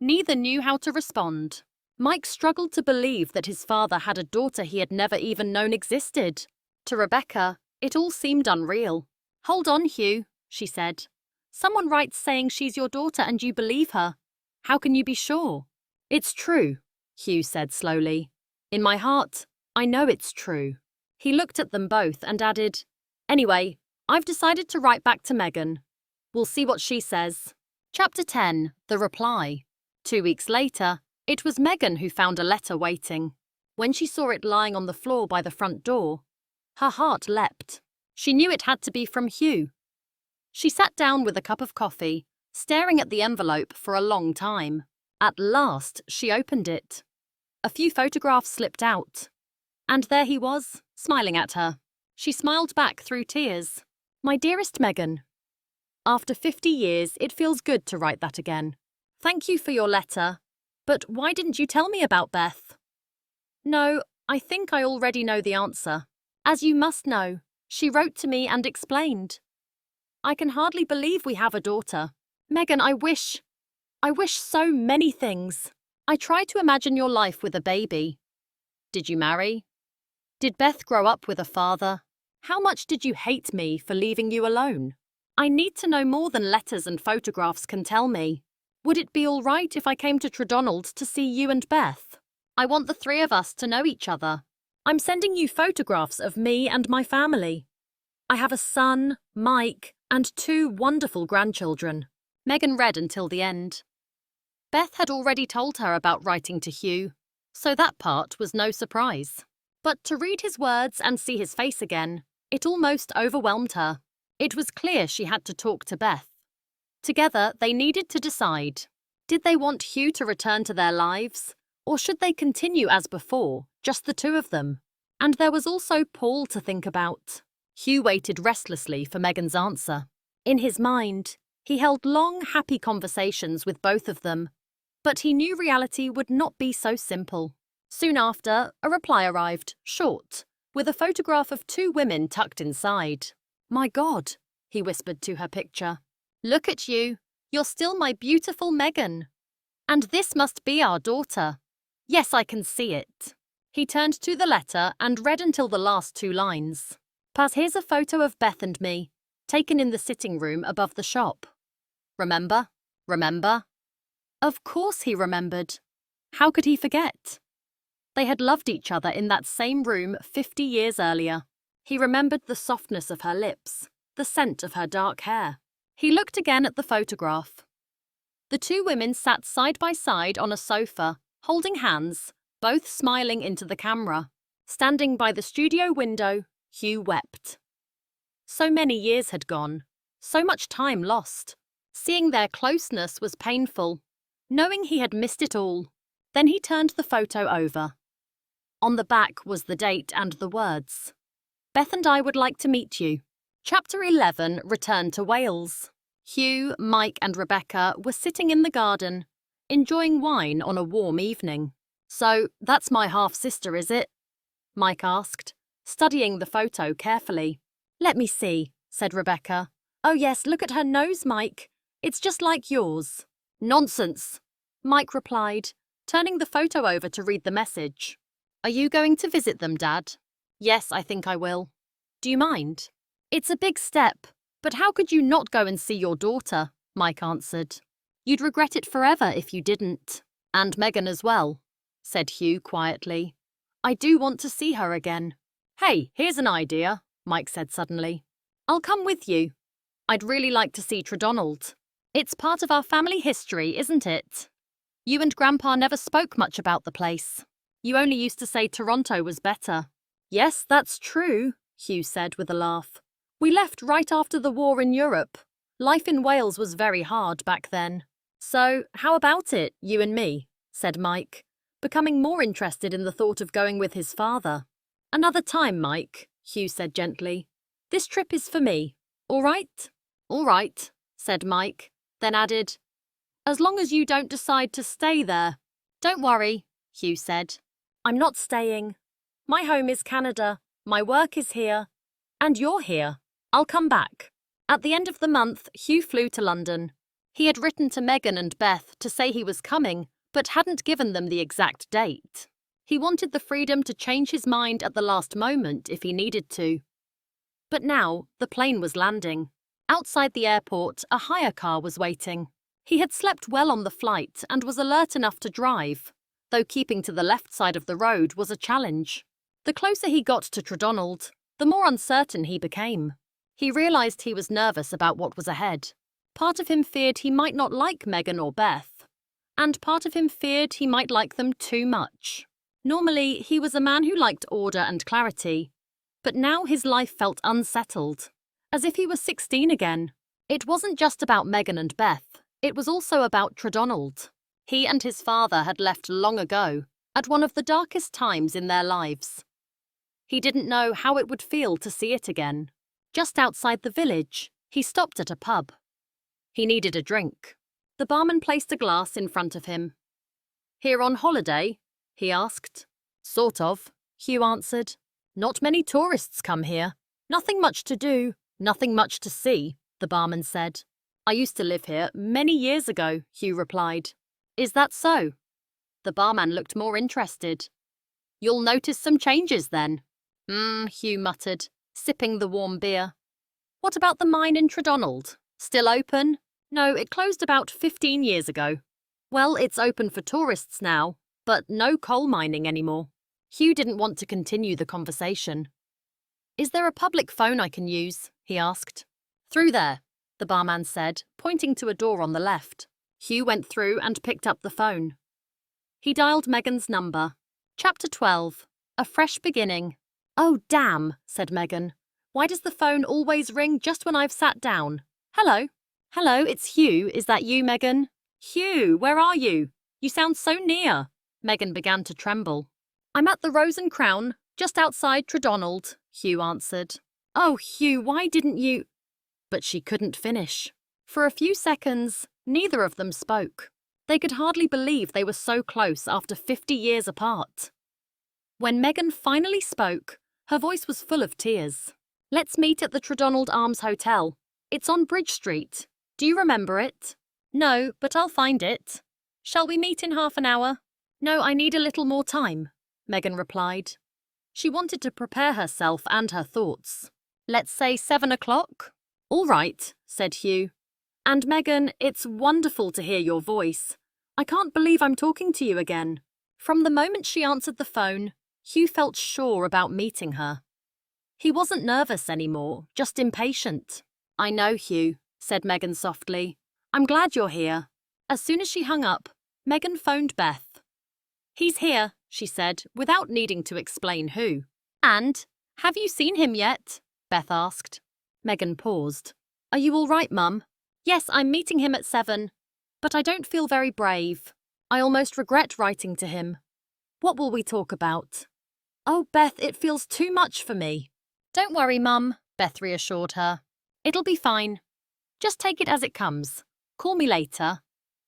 Neither knew how to respond. Mike struggled to believe that his father had a daughter he had never even known existed. To Rebecca, it all seemed unreal. "Hold on, Hugh," she said. "Someone writes saying she's your daughter and you believe her. How can you be sure?" "It's true," Hugh said slowly. "In my heart, I know it's true." He looked at them both and added, "Anyway, I've decided to write back to Megan. We'll see what she says." Chapter 10. The Reply. 2 weeks later, it was Megan who found a letter waiting. When she saw it lying on the floor by the front door, her heart leapt. She knew it had to be from Hugh. She sat down with a cup of coffee, staring at the envelope for a long time. At last, she opened it. A few photographs slipped out. And there he was, smiling at her. She smiled back through tears. My dearest Megan, after 50 years, it feels good to write that again. Thank you for your letter. But why didn't you tell me about Beth? No, I think I already know the answer. As you must know, she wrote to me and explained. I can hardly believe we have a daughter. Megan, I wish so many things. I try to imagine your life with a baby. Did you marry? Did Beth grow up with a father? How much did you hate me for leaving you alone? I need to know more than letters and photographs can tell me. Would it be all right if I came to Tredonald to see you and Beth? I want the three of us to know each other. I'm sending you photographs of me and my family. I have a son, Mike, and 2 wonderful grandchildren. Megan read until the end. Beth had already told her about writing to Hugh, so that part was no surprise. But to read his words and see his face again, it almost overwhelmed her. It was clear she had to talk to Beth. Together, they needed to decide. Did they want Hugh to return to their lives, or should they continue as before, just the 2 of them? And there was also Paul to think about. Hugh waited restlessly for Megan's answer. In his mind, he held long, happy conversations with both of them, but he knew reality would not be so simple. Soon after, a reply arrived, short, with a photograph of 2 women tucked inside. My God, he whispered to her picture. Look at you. You're still my beautiful Megan. And this must be our daughter. Yes, I can see it. He turned to the letter and read until the last 2 lines. Pas, here's a photo of Beth and me, taken in the sitting room above the shop. Remember? Remember? Of course he remembered. How could he forget? They had loved each other in that same room 50 years earlier. He remembered the softness of her lips, the scent of her dark hair. He looked again at the photograph. The 2 women sat side by side on a sofa, holding hands, both smiling into the camera. Standing by the studio window, Hugh wept. So many years had gone, so much time lost. Seeing their closeness was painful, knowing he had missed it all. Then he turned the photo over. On the back was the date and the words. Beth and I would like to meet you. Chapter 11, Return to Wales. Hugh, Mike and Rebecca were sitting in the garden, enjoying wine on a warm evening. So, that's my half-sister, is it? Mike asked, studying the photo carefully. Let me see, said Rebecca. Oh yes, look at her nose, Mike. It's just like yours. Nonsense, Mike replied, turning the photo over to read the message. Are you going to visit them, Dad? Yes, I think I will. Do you mind? It's a big step, but how could you not go and see your daughter? Mike answered. You'd regret it forever if you didn't. And Megan as well, said Hugh quietly. I do want to see her again. Hey, here's an idea, Mike said suddenly. I'll come with you. I'd really like to see Tredonald. It's part of our family history, isn't it? You and Grandpa never spoke much about the place. You only used to say Toronto was better. Yes, that's true, Hugh said with a laugh. We left right after the war in Europe. Life in Wales was very hard back then. So, how about it, you and me? Said Mike, becoming more interested in the thought of going with his father. Another time, Mike, Hugh said gently. This trip is for me. All right? All right, said Mike, then added, as long as you don't decide to stay there. Don't worry, Hugh said. I'm not staying. My home is Canada, my work is here, and you're here. I'll come back. At the end of the month, Hugh flew to London. He had written to Megan and Beth to say he was coming, but hadn't given them the exact date. He wanted the freedom to change his mind at the last moment if he needed to. But now, the plane was landing. Outside the airport, a hire car was waiting. He had slept well on the flight and was alert enough to drive, though keeping to the left side of the road was a challenge. The closer he got to Tredonald, the more uncertain he became. He realised he was nervous about what was ahead. Part of him feared he might not like Megan or Beth, and part of him feared he might like them too much. Normally, he was a man who liked order and clarity, but now his life felt unsettled, as if he was 16 again. It wasn't just about Megan and Beth, it was also about Tredonald. He and his father had left long ago, at one of the darkest times in their lives. He didn't know how it would feel to see it again. Just outside the village, he stopped at a pub. He needed a drink. The barman placed a glass in front of him. "Here on holiday?" he asked. "Sort of," Hugh answered. "Not many tourists come here. Nothing much to do, nothing much to see," the barman said. "I used to live here many years ago," Hugh replied. "Is that so?" The barman looked more interested. "You'll notice some changes then." Hugh muttered, sipping the warm beer. "What about the mine in Tredonald? Still open?" "No, it closed about 15 years ago." "Well, it's open for tourists now, but no coal mining anymore." Hugh didn't want to continue the conversation. "Is there a public phone I can use?" he asked. "Through there," the barman said, pointing to a door on the left. Hugh went through and picked up the phone. He dialed Megan's number. Chapter 12. A Fresh Beginning. "Oh, damn," said Megan. "Why does the phone always ring just when I've sat down? Hello?" "Hello, it's Hugh. Is that you, Megan?" "Hugh, where are you? You sound so near." Megan began to tremble. "I'm at the Rose and Crown, just outside Tredonald," Hugh answered. "Oh, Hugh, why didn't you—" But she couldn't finish. For a few seconds, neither of them spoke. They could hardly believe they were so close after 50 years apart. When Megan finally spoke, her voice was full of tears. "Let's meet at the Tredonald Arms Hotel. It's on Bridge Street. Do you remember it?" "No, but I'll find it." "Shall we meet in half an hour?" "No, I need a little more time," Megan replied. She wanted to prepare herself and her thoughts. "Let's say 7 o'clock?" "All right," said Hugh. "And Megan, it's wonderful to hear your voice. I can't believe I'm talking to you again." From the moment she answered the phone, Hugh felt sure about meeting her. He wasn't nervous anymore, just impatient. "I know, Hugh," said Megan softly. "I'm glad you're here." As soon as she hung up, Megan phoned Beth. "He's here," she said, without needing to explain who. "And, have you seen him yet?" Beth asked. Megan paused. "Are you all right, Mum?" "Yes, I'm meeting him at 7. But I don't feel very brave. I almost regret writing to him." "What will we talk about?" "Oh, Beth, it feels too much for me." "Don't worry, Mum," Beth reassured her. "It'll be fine. Just take it as it comes. Call me later.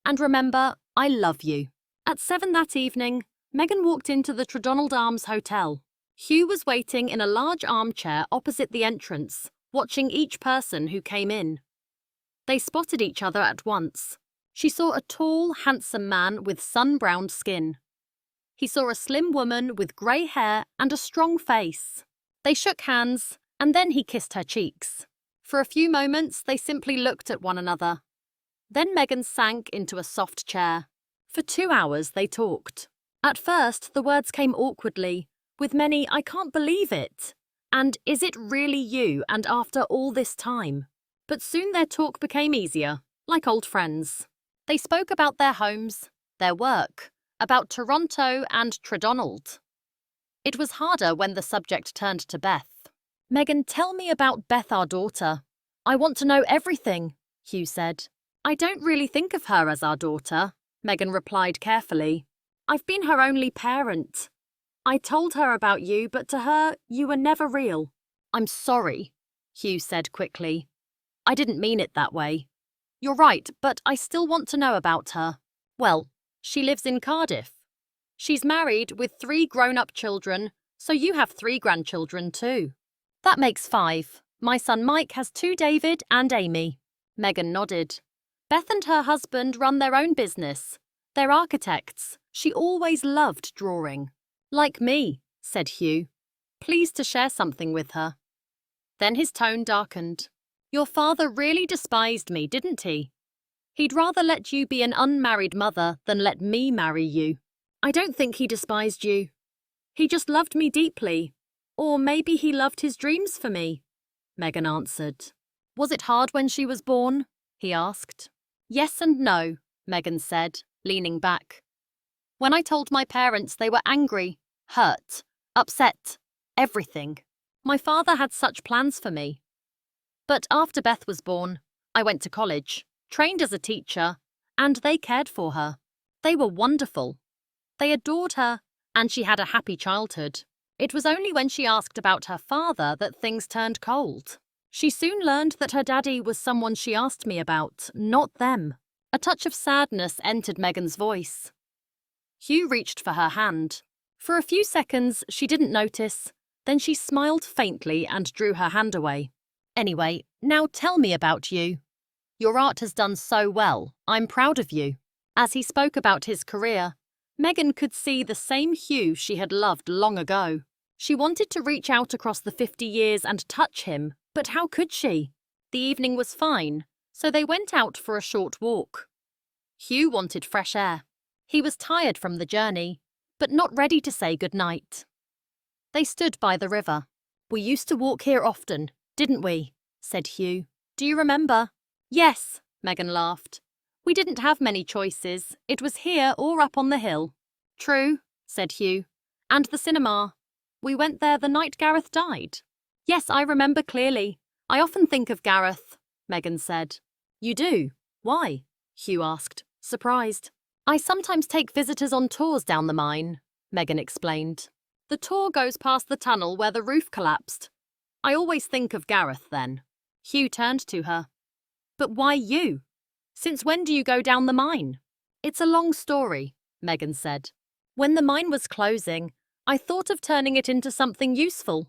And remember, I love you." At 7 that evening, Megan walked into the Tredonald Arms Hotel. Hugh was waiting in a large armchair opposite the entrance, watching each person who came in. They spotted each other at once. She saw a tall, handsome man with sun-browned skin. He saw a slim woman with grey hair and a strong face. They shook hands, and then he kissed her cheeks. For a few moments, they simply looked at one another. Then Megan sank into a soft chair. For 2 hours they talked. At first, the words came awkwardly, with many "I can't believe it" and "Is it really you and after all this time?" But soon their talk became easier, like old friends. They spoke about their homes, their work, about Toronto and Tredonald. It was harder when the subject turned to Beth. "Megan, tell me about Beth, our daughter. I want to know everything," Hugh said. "I don't really think of her as our daughter," Megan replied carefully. "I've been her only parent. I told her about you, but to her, you were never real." "I'm sorry," Hugh said quickly. "I didn't mean it that way. You're right, but I still want to know about her." "Well, she lives in Cardiff. She's married with 3 grown-up children, so you have 3 grandchildren too." "That makes 5. My son Mike has 2 David and Amy." Megan nodded. "Beth and her husband run their own business. They're architects. She always loved drawing." "Like me," said Hugh, pleased to share something with her. Then his tone darkened. "Your father really despised me, didn't he? He'd rather let you be an unmarried mother than let me marry you." "I don't think he despised you. He just loved me deeply. Or maybe he loved his dreams for me," Megan answered. "Was it hard when she was born?" he asked. "Yes and no," Megan said, leaning back. "When I told my parents, they were angry, hurt, upset, everything. My father had such plans for me. But after Beth was born, I went to college, trained as a teacher, and they cared for her. They were wonderful. They adored her, and she had a happy childhood. It was only when she asked about her father that things turned cold. She soon learned that her daddy was someone she asked me about, not them. A touch of sadness entered Megan's voice. Hugh reached for her hand. For a few seconds, she didn't notice. Then she smiled faintly and drew her hand away. Anyway, now tell me about you. Your art has done so well. I'm proud of you. As he spoke about his career, Megan could see the same Hugh she had loved long ago. She wanted to reach out across the 50 years and touch him, but how could she? The evening was fine, so they went out for a short walk. Hugh wanted fresh air. He was tired from the journey, but not ready to say goodnight. They stood by the river. We used to walk here often, didn't we? Said Hugh. Do you remember? Yes, Megan laughed. We didn't have many choices. It was here or up on the hill. True, said Hugh. And the cinema. We went there the night Gareth died. Yes, I remember clearly. I often think of Gareth, Megan said. You do? Why? Hugh asked, surprised. I sometimes take visitors on tours down the mine, Megan explained. The tour goes past the tunnel where the roof collapsed. I always think of Gareth then. Hugh turned to her. But why you? Since when do you go down the mine? It's a long story, Megan said. When the mine was closing, I thought of turning it into something useful.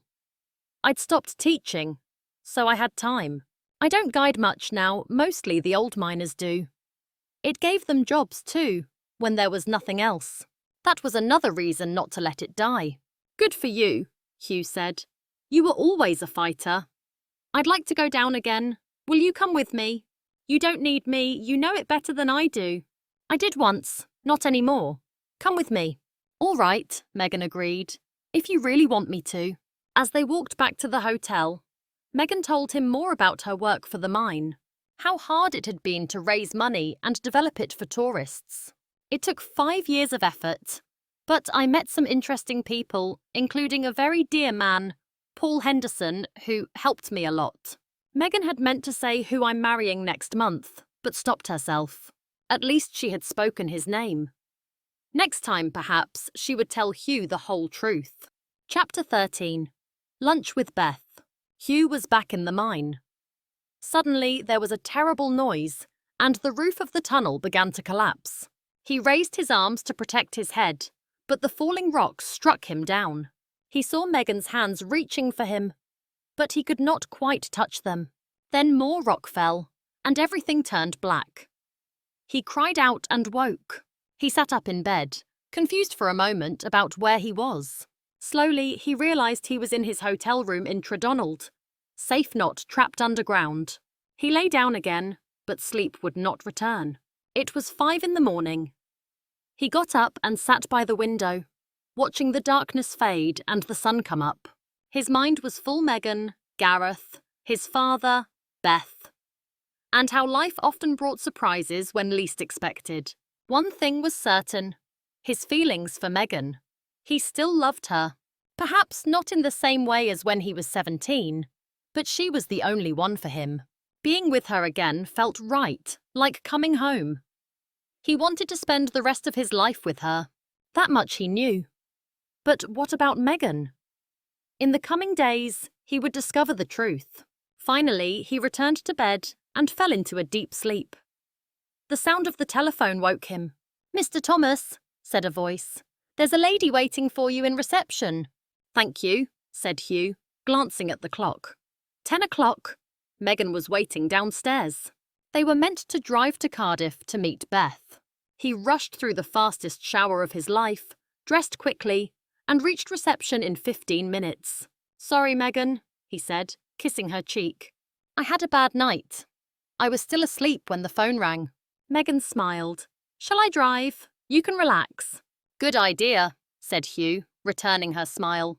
I'd stopped teaching, so I had time. I don't guide much now, mostly the old miners do. It gave them jobs too, when there was nothing else. That was another reason not to let it die. Good for you, Hugh said. You were always a fighter. I'd like to go down again. Will you come with me? You don't need me, you know it better than I do. I did once, not anymore. Come with me. All right, Megan agreed, if you really want me to. As they walked back to the hotel, Megan told him more about her work for the mine, how hard it had been to raise money and develop it for tourists. It took 5 years of effort, but I met some interesting people, including a very dear man, Paul Henderson, who helped me a lot. Megan had meant to say who I'm marrying next month, but stopped herself. At least she had spoken his name. Next time, perhaps, she would tell Hugh the whole truth. Chapter 13. Lunch with Beth. Hugh was back in the mine. Suddenly, there was a terrible noise, and the roof of the tunnel began to collapse. He raised his arms to protect his head, but the falling rocks struck him down. He saw Megan's hands reaching for him, but he could not quite touch them. Then more rock fell, and everything turned black. He cried out and woke. He sat up in bed, confused for a moment about where he was. Slowly, he realized he was in his hotel room in Tredonald, safe not trapped underground. He lay down again, but sleep would not return. It was 5 in the morning. He got up and sat by the window, watching the darkness fade and the sun come up. His mind was full Megan, Gareth, his father, Beth, and how life often brought surprises when least expected. One thing was certain, his feelings for Megan. He still loved her, perhaps not in the same way as when he was 17, but she was the only one for him. Being with her again felt right, like coming home. He wanted to spend the rest of his life with her. That much he knew. But what about Megan? In the coming days, he would discover the truth. Finally, he returned to bed and fell into a deep sleep. The sound of the telephone woke him. "Mr. Thomas," said a voice, "there's a lady waiting for you in reception." "Thank you," said Hugh, glancing at the clock. 10 o'clock. Megan was waiting downstairs. They were meant to drive to Cardiff to meet Beth. He rushed through the fastest shower of his life, dressed quickly, and reached reception in 15 minutes. "Sorry, Megan," he said, kissing her cheek. "I had a bad night. I was still asleep when the phone rang." Megan smiled. "Shall I drive? You can relax." "Good idea," said Hugh, returning her smile.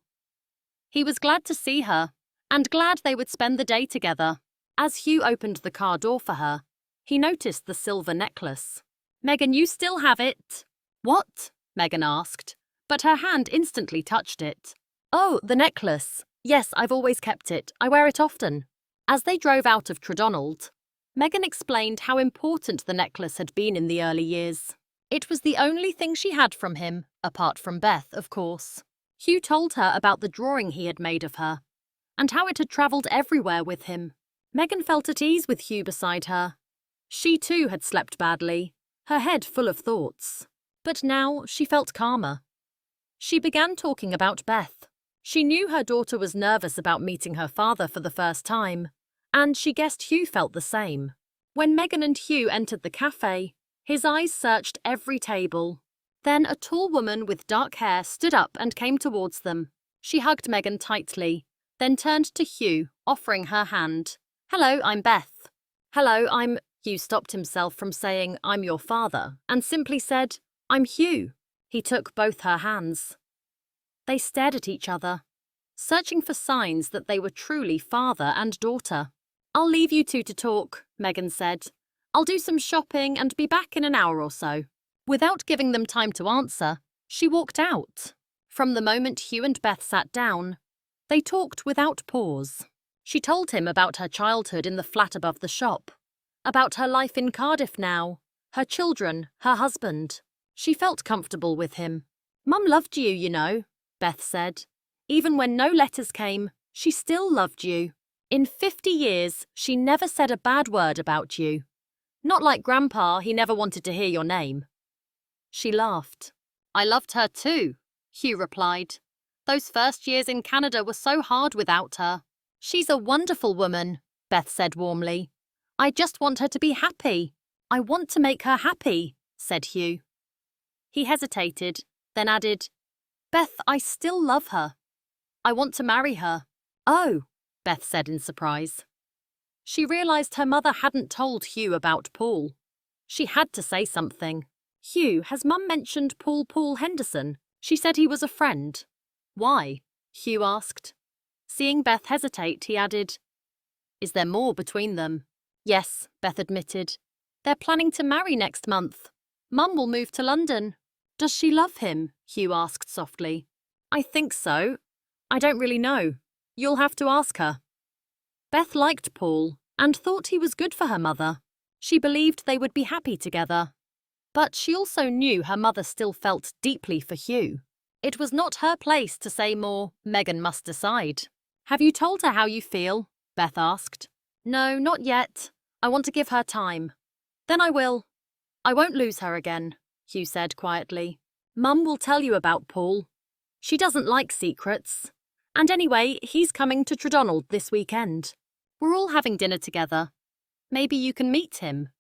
He was glad to see her, and glad they would spend the day together. As Hugh opened the car door for her, he noticed the silver necklace. "Megan, you still have it." "What?" Megan asked, but her hand instantly touched it. "Oh, the necklace. Yes, I've always kept it. I wear it often." As they drove out of Tredonald, Megan explained how important the necklace had been in the early years. It was the only thing she had from him, apart from Beth, of course. Hugh told her about the drawing he had made of her, and how it had travelled everywhere with him. Megan felt at ease with Hugh beside her. She too had slept badly, her head full of thoughts. But now she felt calmer. She began talking about Beth. She knew her daughter was nervous about meeting her father for the first time, and she guessed Hugh felt the same. When Megan and Hugh entered the cafe, his eyes searched every table. Then a tall woman with dark hair stood up and came towards them. She hugged Megan tightly, then turned to Hugh, offering her hand. "Hello, I'm Beth." "Hello, I'm—" Hugh stopped himself from saying, "I'm your father," and simply said, "I'm Hugh." He took both her hands. They stared at each other, searching for signs that they were truly father and daughter. "I'll leave you two to talk," Megan said. "I'll do some shopping and be back in an hour or so." Without giving them time to answer, she walked out. From the moment Hugh and Beth sat down, they talked without pause. She told him about her childhood in the flat above the shop, about her life in Cardiff now, her children, her husband. She felt comfortable with him. "Mum loved you, you know," Beth said. "Even when no letters came, she still loved you. In 50 years, she never said a bad word about you. Not like Grandpa, he never wanted to hear your name." She laughed. "I loved her too," Hugh replied. "Those first years in Canada were so hard without her." "She's a wonderful woman," Beth said warmly. "I just want her to be happy. I want to make her happy," said Hugh. He hesitated, then added, "Beth, I still love her. I want to marry her." "Oh," Beth said in surprise. She realised her mother hadn't told Hugh about Paul. She had to say something. "Hugh, has Mum mentioned Paul Henderson? She said he was a friend." "Why?" Hugh asked. Seeing Beth hesitate, he added, "Is there more between them?" "Yes," Beth admitted. "They're planning to marry next month. Mum will move to London." "Does she love him?" Hugh asked softly. "I think so. I don't really know. You'll have to ask her." Beth liked Paul and thought he was good for her mother. She believed they would be happy together. But she also knew her mother still felt deeply for Hugh. It was not her place to say more. Megan must decide. "Have you told her how you feel?" Beth asked. "No, not yet. I want to give her time." "Then I will. I won't lose her again," Hugh said quietly. "Mum will tell you about Paul. She doesn't like secrets. And anyway, he's coming to Tredonald this weekend. We're all having dinner together. Maybe you can meet him.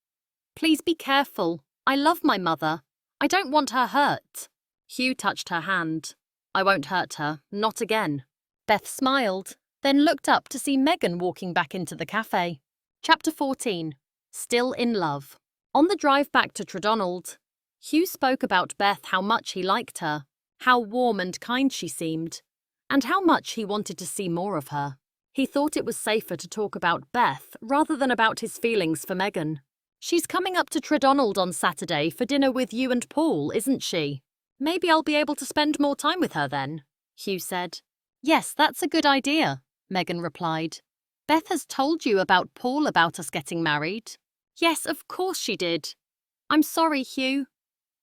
Please be careful. I love my mother. I don't want her hurt." Hugh touched her hand. "I won't hurt her, not again." Beth smiled, then looked up to see Megan walking back into the cafe. Chapter 14. Still in Love. On the drive back to Tredonald, Hugh spoke about Beth, how much he liked her, how warm and kind she seemed, and how much he wanted to see more of her. He thought it was safer to talk about Beth rather than about his feelings for Megan. "She's coming up to Tredonald on Saturday for dinner with you and Paul, isn't she? Maybe I'll be able to spend more time with her then," Hugh said. "Yes, that's a good idea," Megan replied. "Beth has told you about Paul about us getting married." "Yes, of course she did. I'm sorry, Hugh.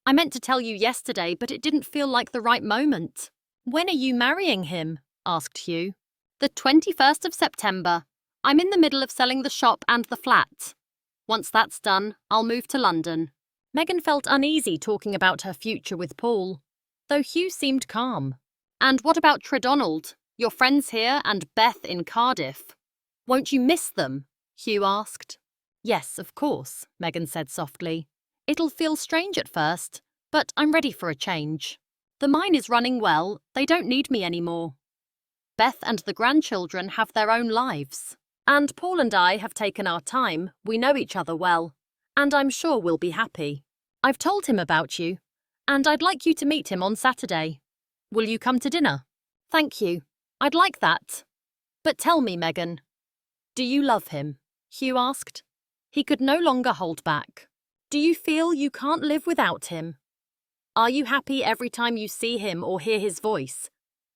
I meant to tell you yesterday, but it didn't feel like the right moment." "When are you marrying him?" asked Hugh. "The 21st of September. I'm in the middle of selling the shop and the flat. Once that's done, I'll move to London." Megan felt uneasy talking about her future with Paul, though Hugh seemed calm. "And what about Tredonald? Your friends here and Beth in Cardiff. Won't you miss them?" Hugh asked. "Yes, of course," Megan said softly. "It'll feel strange at first, but I'm ready for a change. The mine is running well, they don't need me anymore. Beth and the grandchildren have their own lives. And Paul and I have taken our time, we know each other well, and I'm sure we'll be happy. I've told him about you, and I'd like you to meet him on Saturday. Will you come to dinner?" "Thank you. I'd like that. But tell me, Megan, do you love him?" Hugh asked. He could no longer hold back. "Do you feel you can't live without him? Are you happy every time you see him or hear his voice?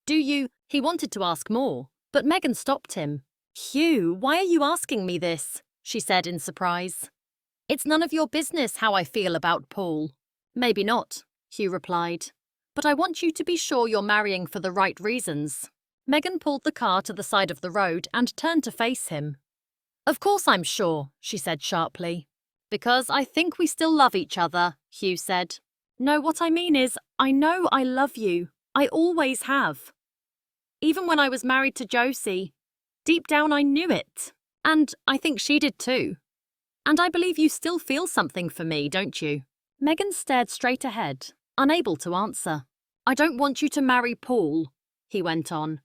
Do you—" He wanted to ask more, but Megan stopped him. "Hugh, why are you asking me this?" she said in surprise. "It's none of your business how I feel about Paul." "Maybe not," Hugh replied. but I want you to be sure you're marrying for the right reasons. Megan pulled the car to the side of the road and turned to face him. Of course I'm sure, she said sharply. Because I think we still love each other, Hugh said. No, what I mean is, I know I love you. I always have. Even when I was married to Josie, deep down I knew it. And I think she did too. And I believe you still feel something for me, don't you? Megan stared straight ahead, unable to answer. I don't want you to marry Paul, he went on.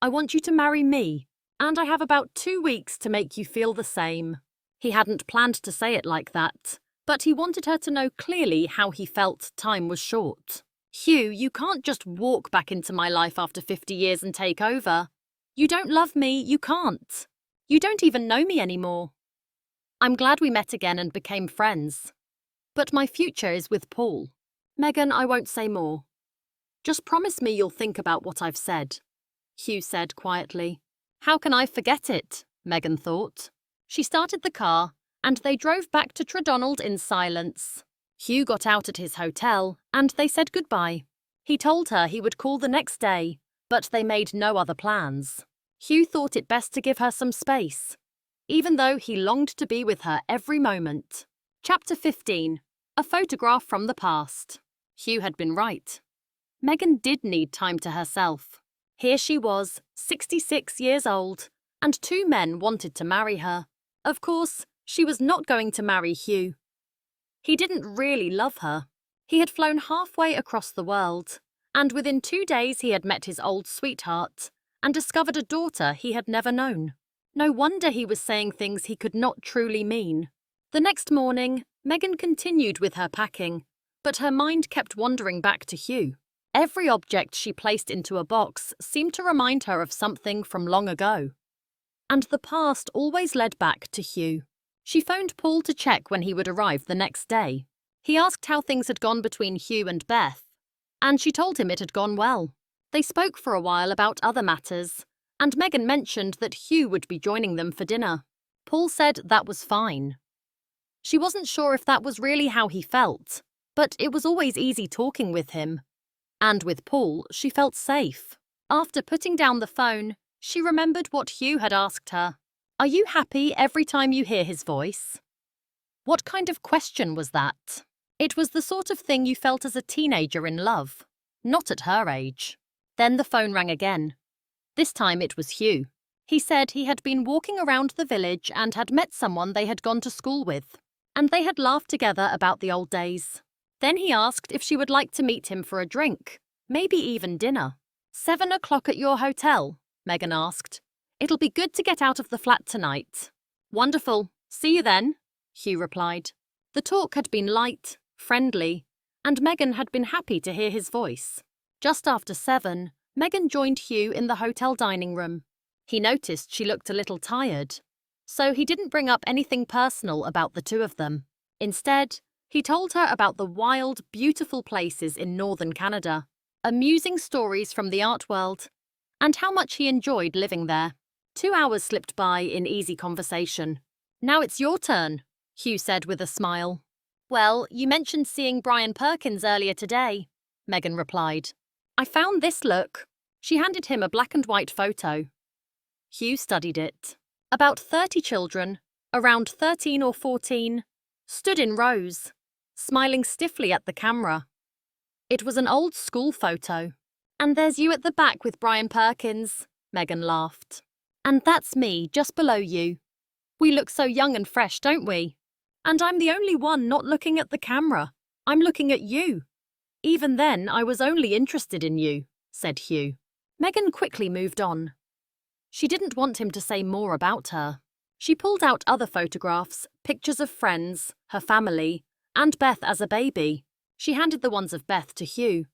I want you to marry me, and I have about 2 weeks to make you feel the same. He hadn't planned to say it like that, but he wanted her to know clearly how he felt time was short. Hugh, you can't just walk back into my life after 50 years and take over. You don't love me, you can't. You don't even know me anymore. I'm glad we met again and became friends. But my future is with Paul. Megan, I won't say more. Just promise me you'll think about what I've said, Hugh said quietly. How can I forget it? Megan thought. She started the car, and they drove back to Tredonald in silence. Hugh got out at his hotel, and they said goodbye. He told her he would call the next day, but they made no other plans. Hugh thought it best to give her some space, even though he longed to be with her every moment. Chapter 15. A photograph from the past. Hugh had been right. Megan did need time to herself. Here she was, 66 years old, and 2 men wanted to marry her. Of course, she was not going to marry Hugh. He didn't really love her. He had flown halfway across the world, and within 2 days he had met his old sweetheart and discovered a daughter he had never known. No wonder he was saying things he could not truly mean. The next morning, Megan continued with her packing, but her mind kept wandering back to Hugh. Every object she placed into a box seemed to remind her of something from long ago. And the past always led back to Hugh. She phoned Paul to check when he would arrive the next day. He asked how things had gone between Hugh and Beth, and she told him it had gone well. They spoke for a while about other matters, and Megan mentioned that Hugh would be joining them for dinner. Paul said that was fine. She wasn't sure if that was really how he felt, but it was always easy talking with him. And with Paul, she felt safe. After putting down the phone, she remembered what Hugh had asked her. Are you happy every time you hear his voice? What kind of question was that? It was the sort of thing you felt as a teenager in love, not at her age. Then the phone rang again. This time it was Hugh. He said he had been walking around the village and had met someone they had gone to school with, and they had laughed together about the old days. Then he asked if she would like to meet him for a drink, maybe even dinner. 7 o'clock at your hotel, Megan asked. It'll be good to get out of the flat tonight. Wonderful. See you then, Hugh replied. The talk had been light, friendly, and Megan had been happy to hear his voice. Just after 7, Megan joined Hugh in the hotel dining room. He noticed she looked a little tired, so he didn't bring up anything personal about the 2 of them. Instead, he told her about the wild, beautiful places in northern Canada, amusing stories from the art world, and how much he enjoyed living there. 2 hours slipped by in easy conversation. Now it's your turn, Hugh said with a smile. Well, you mentioned seeing Brian Perkins earlier today, Megan replied. I found this look. She handed him a black and white photo. Hugh studied it. About 30 children, around 13 or 14, stood in rows, smiling stiffly at the camera. It was an old school photo. And there's you at the back with Brian Perkins, Megan laughed. And that's me, just below you. We look so young and fresh, don't we? And I'm the only one not looking at the camera. I'm looking at you. Even then, I was only interested in you, said Hugh. Megan quickly moved on. She didn't want him to say more about her. She pulled out other photographs, pictures of friends, her family, and Beth as a baby. She handed the ones of Beth to Hugh.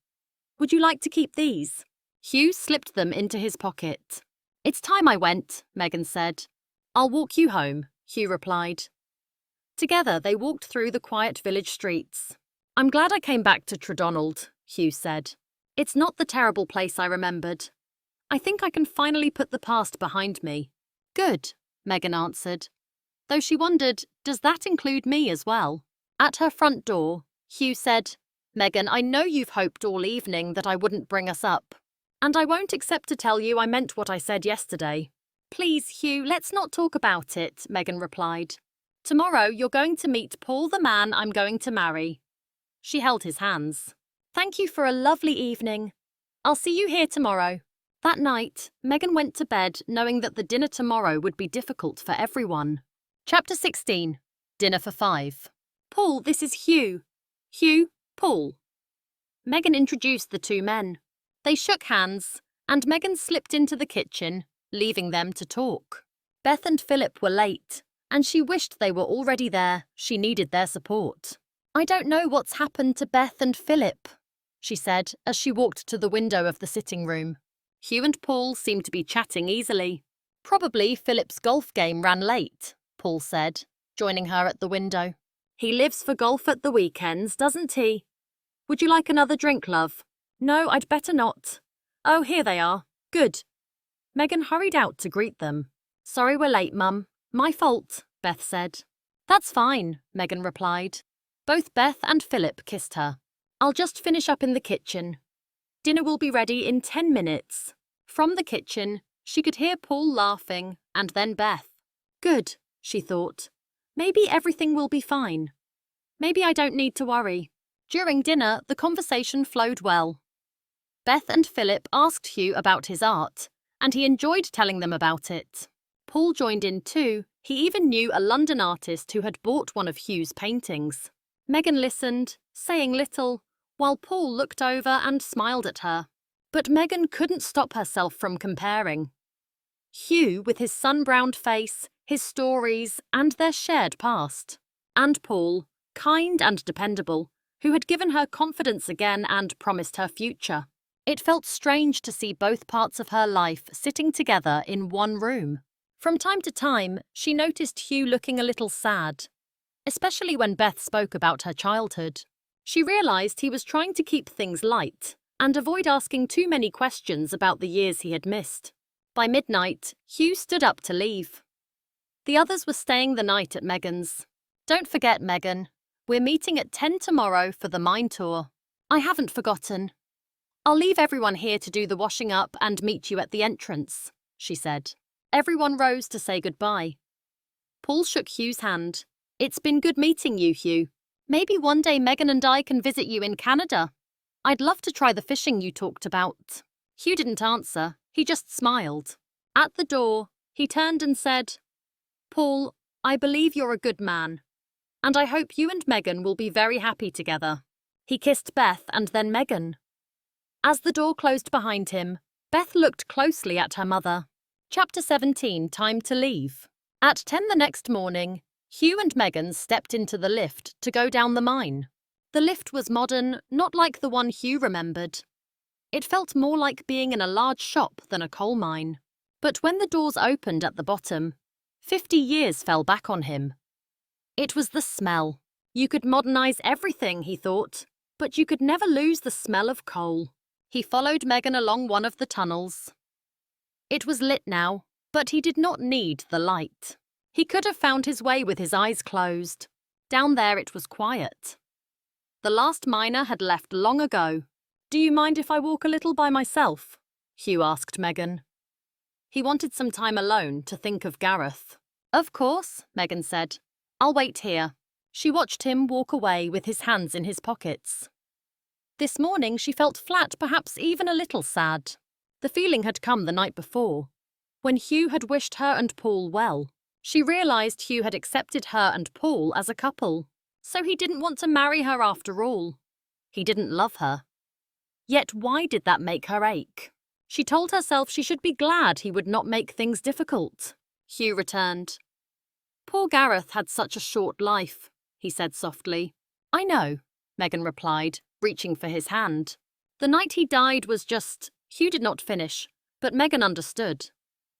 Would you like to keep these? Hugh slipped them into his pocket. It's time I went, Megan said. I'll walk you home, Hugh replied. Together they walked through the quiet village streets. I'm glad I came back to Tredonald, Hugh said. It's not the terrible place I remembered. I think I can finally put the past behind me. Good, Megan answered, though she wondered, does that include me as well? At her front door, Hugh said, Megan, I know you've hoped all evening that I wouldn't bring us up. And I won't accept to tell you I meant what I said yesterday. Please, Hugh, let's not talk about it, Megan replied. Tomorrow you're going to meet Paul, the man I'm going to marry. She held his hands. Thank you for a lovely evening. I'll see you here tomorrow. That night, Megan went to bed knowing that the dinner tomorrow would be difficult for everyone. Chapter 16. Dinner for 5. Paul, this is Hugh. Hugh, Paul. Megan introduced the two men. They shook hands, and Megan slipped into the kitchen, leaving them to talk. Beth and Philip were late, and she wished they were already there. She needed their support. I don't know what's happened to Beth and Philip, she said as she walked to the window of the sitting room. Hugh and Paul seemed to be chatting easily. Probably Philip's golf game ran late, Paul said, joining her at the window. He lives for golf at the weekends, doesn't he? Would you like another drink, love? No, I'd better not. Oh, here they are. Good. Megan hurried out to greet them. Sorry we're late, Mum. My fault, Beth said. That's fine, Megan replied. Both Beth and Philip kissed her. I'll just finish up in the kitchen. Dinner will be ready in 10 minutes. From the kitchen, she could hear Paul laughing, and then Beth. Good, she thought. Maybe everything will be fine. Maybe I don't need to worry. During dinner, the conversation flowed well. Beth and Philip asked Hugh about his art, and he enjoyed telling them about it. Paul joined in too. He even knew a London artist who had bought one of Hugh's paintings. Megan listened, saying little, while Paul looked over and smiled at her. But Megan couldn't stop herself from comparing. Hugh, with his sun-browned face, his stories, and their shared past. And Paul, kind and dependable, who had given her confidence again and promised her future. It felt strange to see both parts of her life sitting together in one room. From time to time, she noticed Hugh looking a little sad, especially when Beth spoke about her childhood. She realized he was trying to keep things light and avoid asking too many questions about the years he had missed. By midnight, Hugh stood up to leave. The others were staying the night at Megan's. Don't forget, Megan. We're meeting at 10 tomorrow for the mine tour. I haven't forgotten. I'll leave everyone here to do the washing up and meet you at the entrance, she said. Everyone rose to say goodbye. Paul shook Hugh's hand. It's been good meeting you, Hugh. Maybe one day Megan and I can visit you in Canada. I'd love to try the fishing you talked about. Hugh didn't answer. He just smiled. At the door, he turned and said, Paul, I believe you're a good man, and I hope you and Megan will be very happy together. He kissed Beth and then Megan. As the door closed behind him, Beth looked closely at her mother. Chapter 17, Time to Leave. At 10 the next morning, Hugh and Megan stepped into the lift to go down the mine. The lift was modern, not like the one Hugh remembered. It felt more like being in a large shop than a coal mine. But when the doors opened at the bottom, 50 years fell back on him. It was the smell. You could modernize everything, he thought, but you could never lose the smell of coal. He followed Megan along one of the tunnels. It was lit now, but he did not need the light. He could have found his way with his eyes closed. Down there it was quiet. The last miner had left long ago. Do you mind if I walk a little by myself? Hugh asked Megan. He wanted some time alone to think of Gareth. Of course, Megan said. I'll wait here. She watched him walk away with his hands in his pockets. This morning she felt flat, perhaps even a little sad. The feeling had come the night before, when Hugh had wished her and Paul well. She realised Hugh had accepted her and Paul as a couple, so he didn't want to marry her after all. He didn't love her. Yet why did that make her ache? She told herself she should be glad he would not make things difficult. Hugh returned. Poor Gareth had such a short life, he said softly. I know, Megan replied, reaching for his hand. The night he died was just... Hugh did not finish, but Megan understood.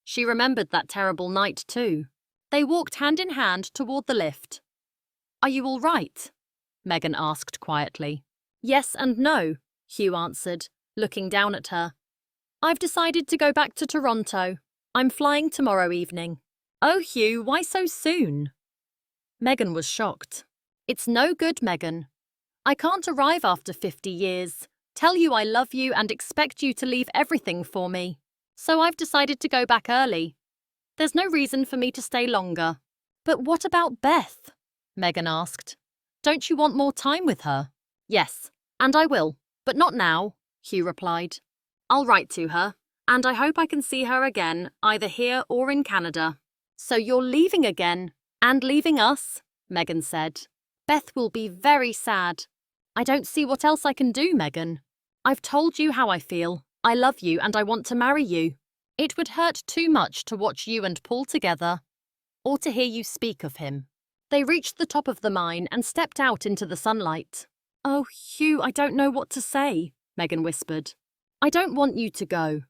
She remembered that terrible night too. They walked hand in hand toward the lift. Are you all right? Megan asked quietly. Yes and no, Hugh answered, looking down at her. I've decided to go back to Toronto. I'm flying tomorrow evening. Oh, Hugh, why so soon? Megan was shocked. It's no good, Megan. I can't arrive after 50 years, tell you I love you and expect you to leave everything for me. So I've decided to go back early. There's no reason for me to stay longer. But what about Beth? Megan asked. Don't you want more time with her? Yes, and I will, but not now, Hugh replied. I'll write to her, and I hope I can see her again, either here or in Canada. So you're leaving again, and leaving us? Megan said. Beth will be very sad. I don't see what else I can do, Megan. I've told you how I feel. I love you and I want to marry you. It would hurt too much to watch you and Paul together, or to hear you speak of him. They reached the top of the mine and stepped out into the sunlight. Oh, Hugh, I don't know what to say, Megan whispered. I don't want you to go.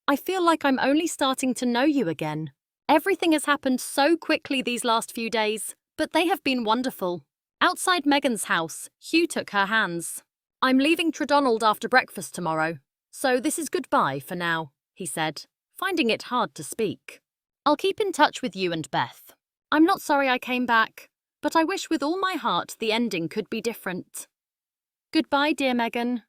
I feel like I'm only starting to know you again. Everything has happened so quickly these last few days, but they have been wonderful. Outside Megan's house, Hugh took her hands. I'm leaving Tredonald after breakfast tomorrow, so this is goodbye for now, he said, finding it hard to speak. I'll keep in touch with you and Beth. I'm not sorry I came back, but I wish with all my heart the ending could be different. Goodbye, dear Megan.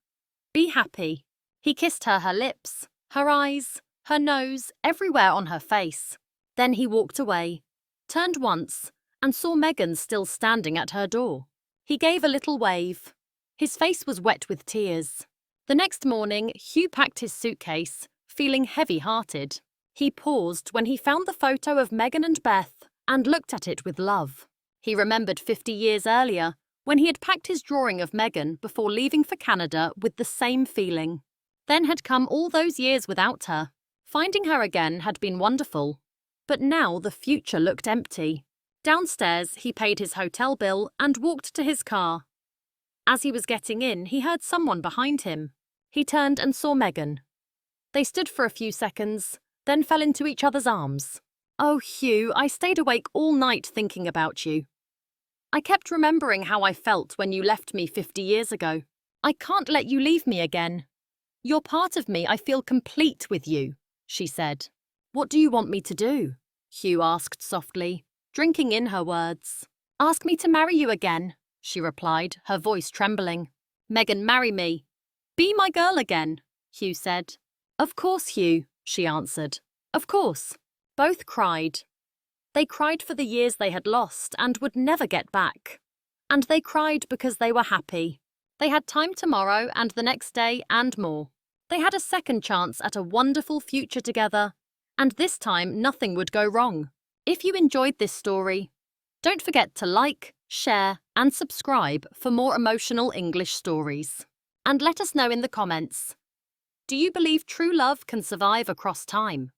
Be happy. He kissed her lips, her eyes, her nose, everywhere on her face. Then he walked away, turned once, and saw Megan still standing at her door. He gave a little wave. His face was wet with tears. The next morning, Hugh packed his suitcase, feeling heavy-hearted. He paused when he found the photo of Megan and Beth and looked at it with love. He remembered 50 years earlier, when he had packed his drawing of Megan before leaving for Canada with the same feeling. Then had come all those years without her. Finding her again had been wonderful. But now the future looked empty. Downstairs, he paid his hotel bill and walked to his car. As he was getting in, he heard someone behind him. He turned and saw Megan. They stood for a few seconds, then fell into each other's arms. Oh, Hugh, I stayed awake all night thinking about you. I kept remembering how I felt when you left me 50 years ago. I can't let you leave me again. You're part of me. I feel complete with you, she said. What do you want me to do? Hugh asked softly, drinking in her words. Ask me to marry you again, she replied, her voice trembling. Megan, marry me. Be my girl again, Hugh said. Of course, Hugh, she answered. Of course. Both cried. They cried for the years they had lost and would never get back. And they cried because they were happy. They had time tomorrow and the next day and more. They had a second chance at a wonderful future together, and this time nothing would go wrong. If you enjoyed this story, don't forget to like, share, and subscribe for more emotional English stories. And let us know in the comments, do you believe true love can survive across time?